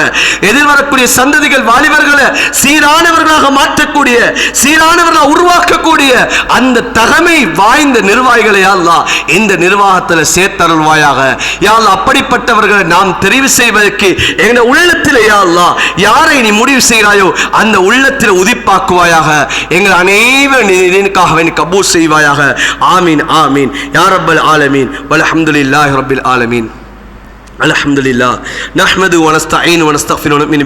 எதிர்வரக்கூடிய சந்ததிகள் வாலிபர்களை சீரானவர்களாக மாற்றக்கூடிய, சீரானவர்களாக உருவாக்கக்கூடிய அந்த தகமை வாய்ந்த நிர்வாகிகளை யா அல்லாஹ் இந்த நிர்வாகத்தில் சேர்த்தருள்வாயாக. யா அல்லாஹ், அப்படிப்பட்டவர்களை நாம் தெரிவு செய்வதற்கு எங்கள் உள்ளத்தில் யா அல்லாஹ் யாரை நீ முடிவு செய்கிறாயோ அந்த உள்ளத்தில் உதிப்பாக்குவாயாக. எங்கள் அனைவருக்காக வேண்டி கபூல் செய்வாயாக. ஆமீன் ஆமீன் யா ரப்பல் ஆலமீன் வல்ஹம்துலில்லாஹி ரப்பில் ஆலமீன். அல்ஹம்துலில்லாஹ் நஹ்மது வ நஸ்தஈனு வ நஸ்தக்ஃபிரு வ நுமினு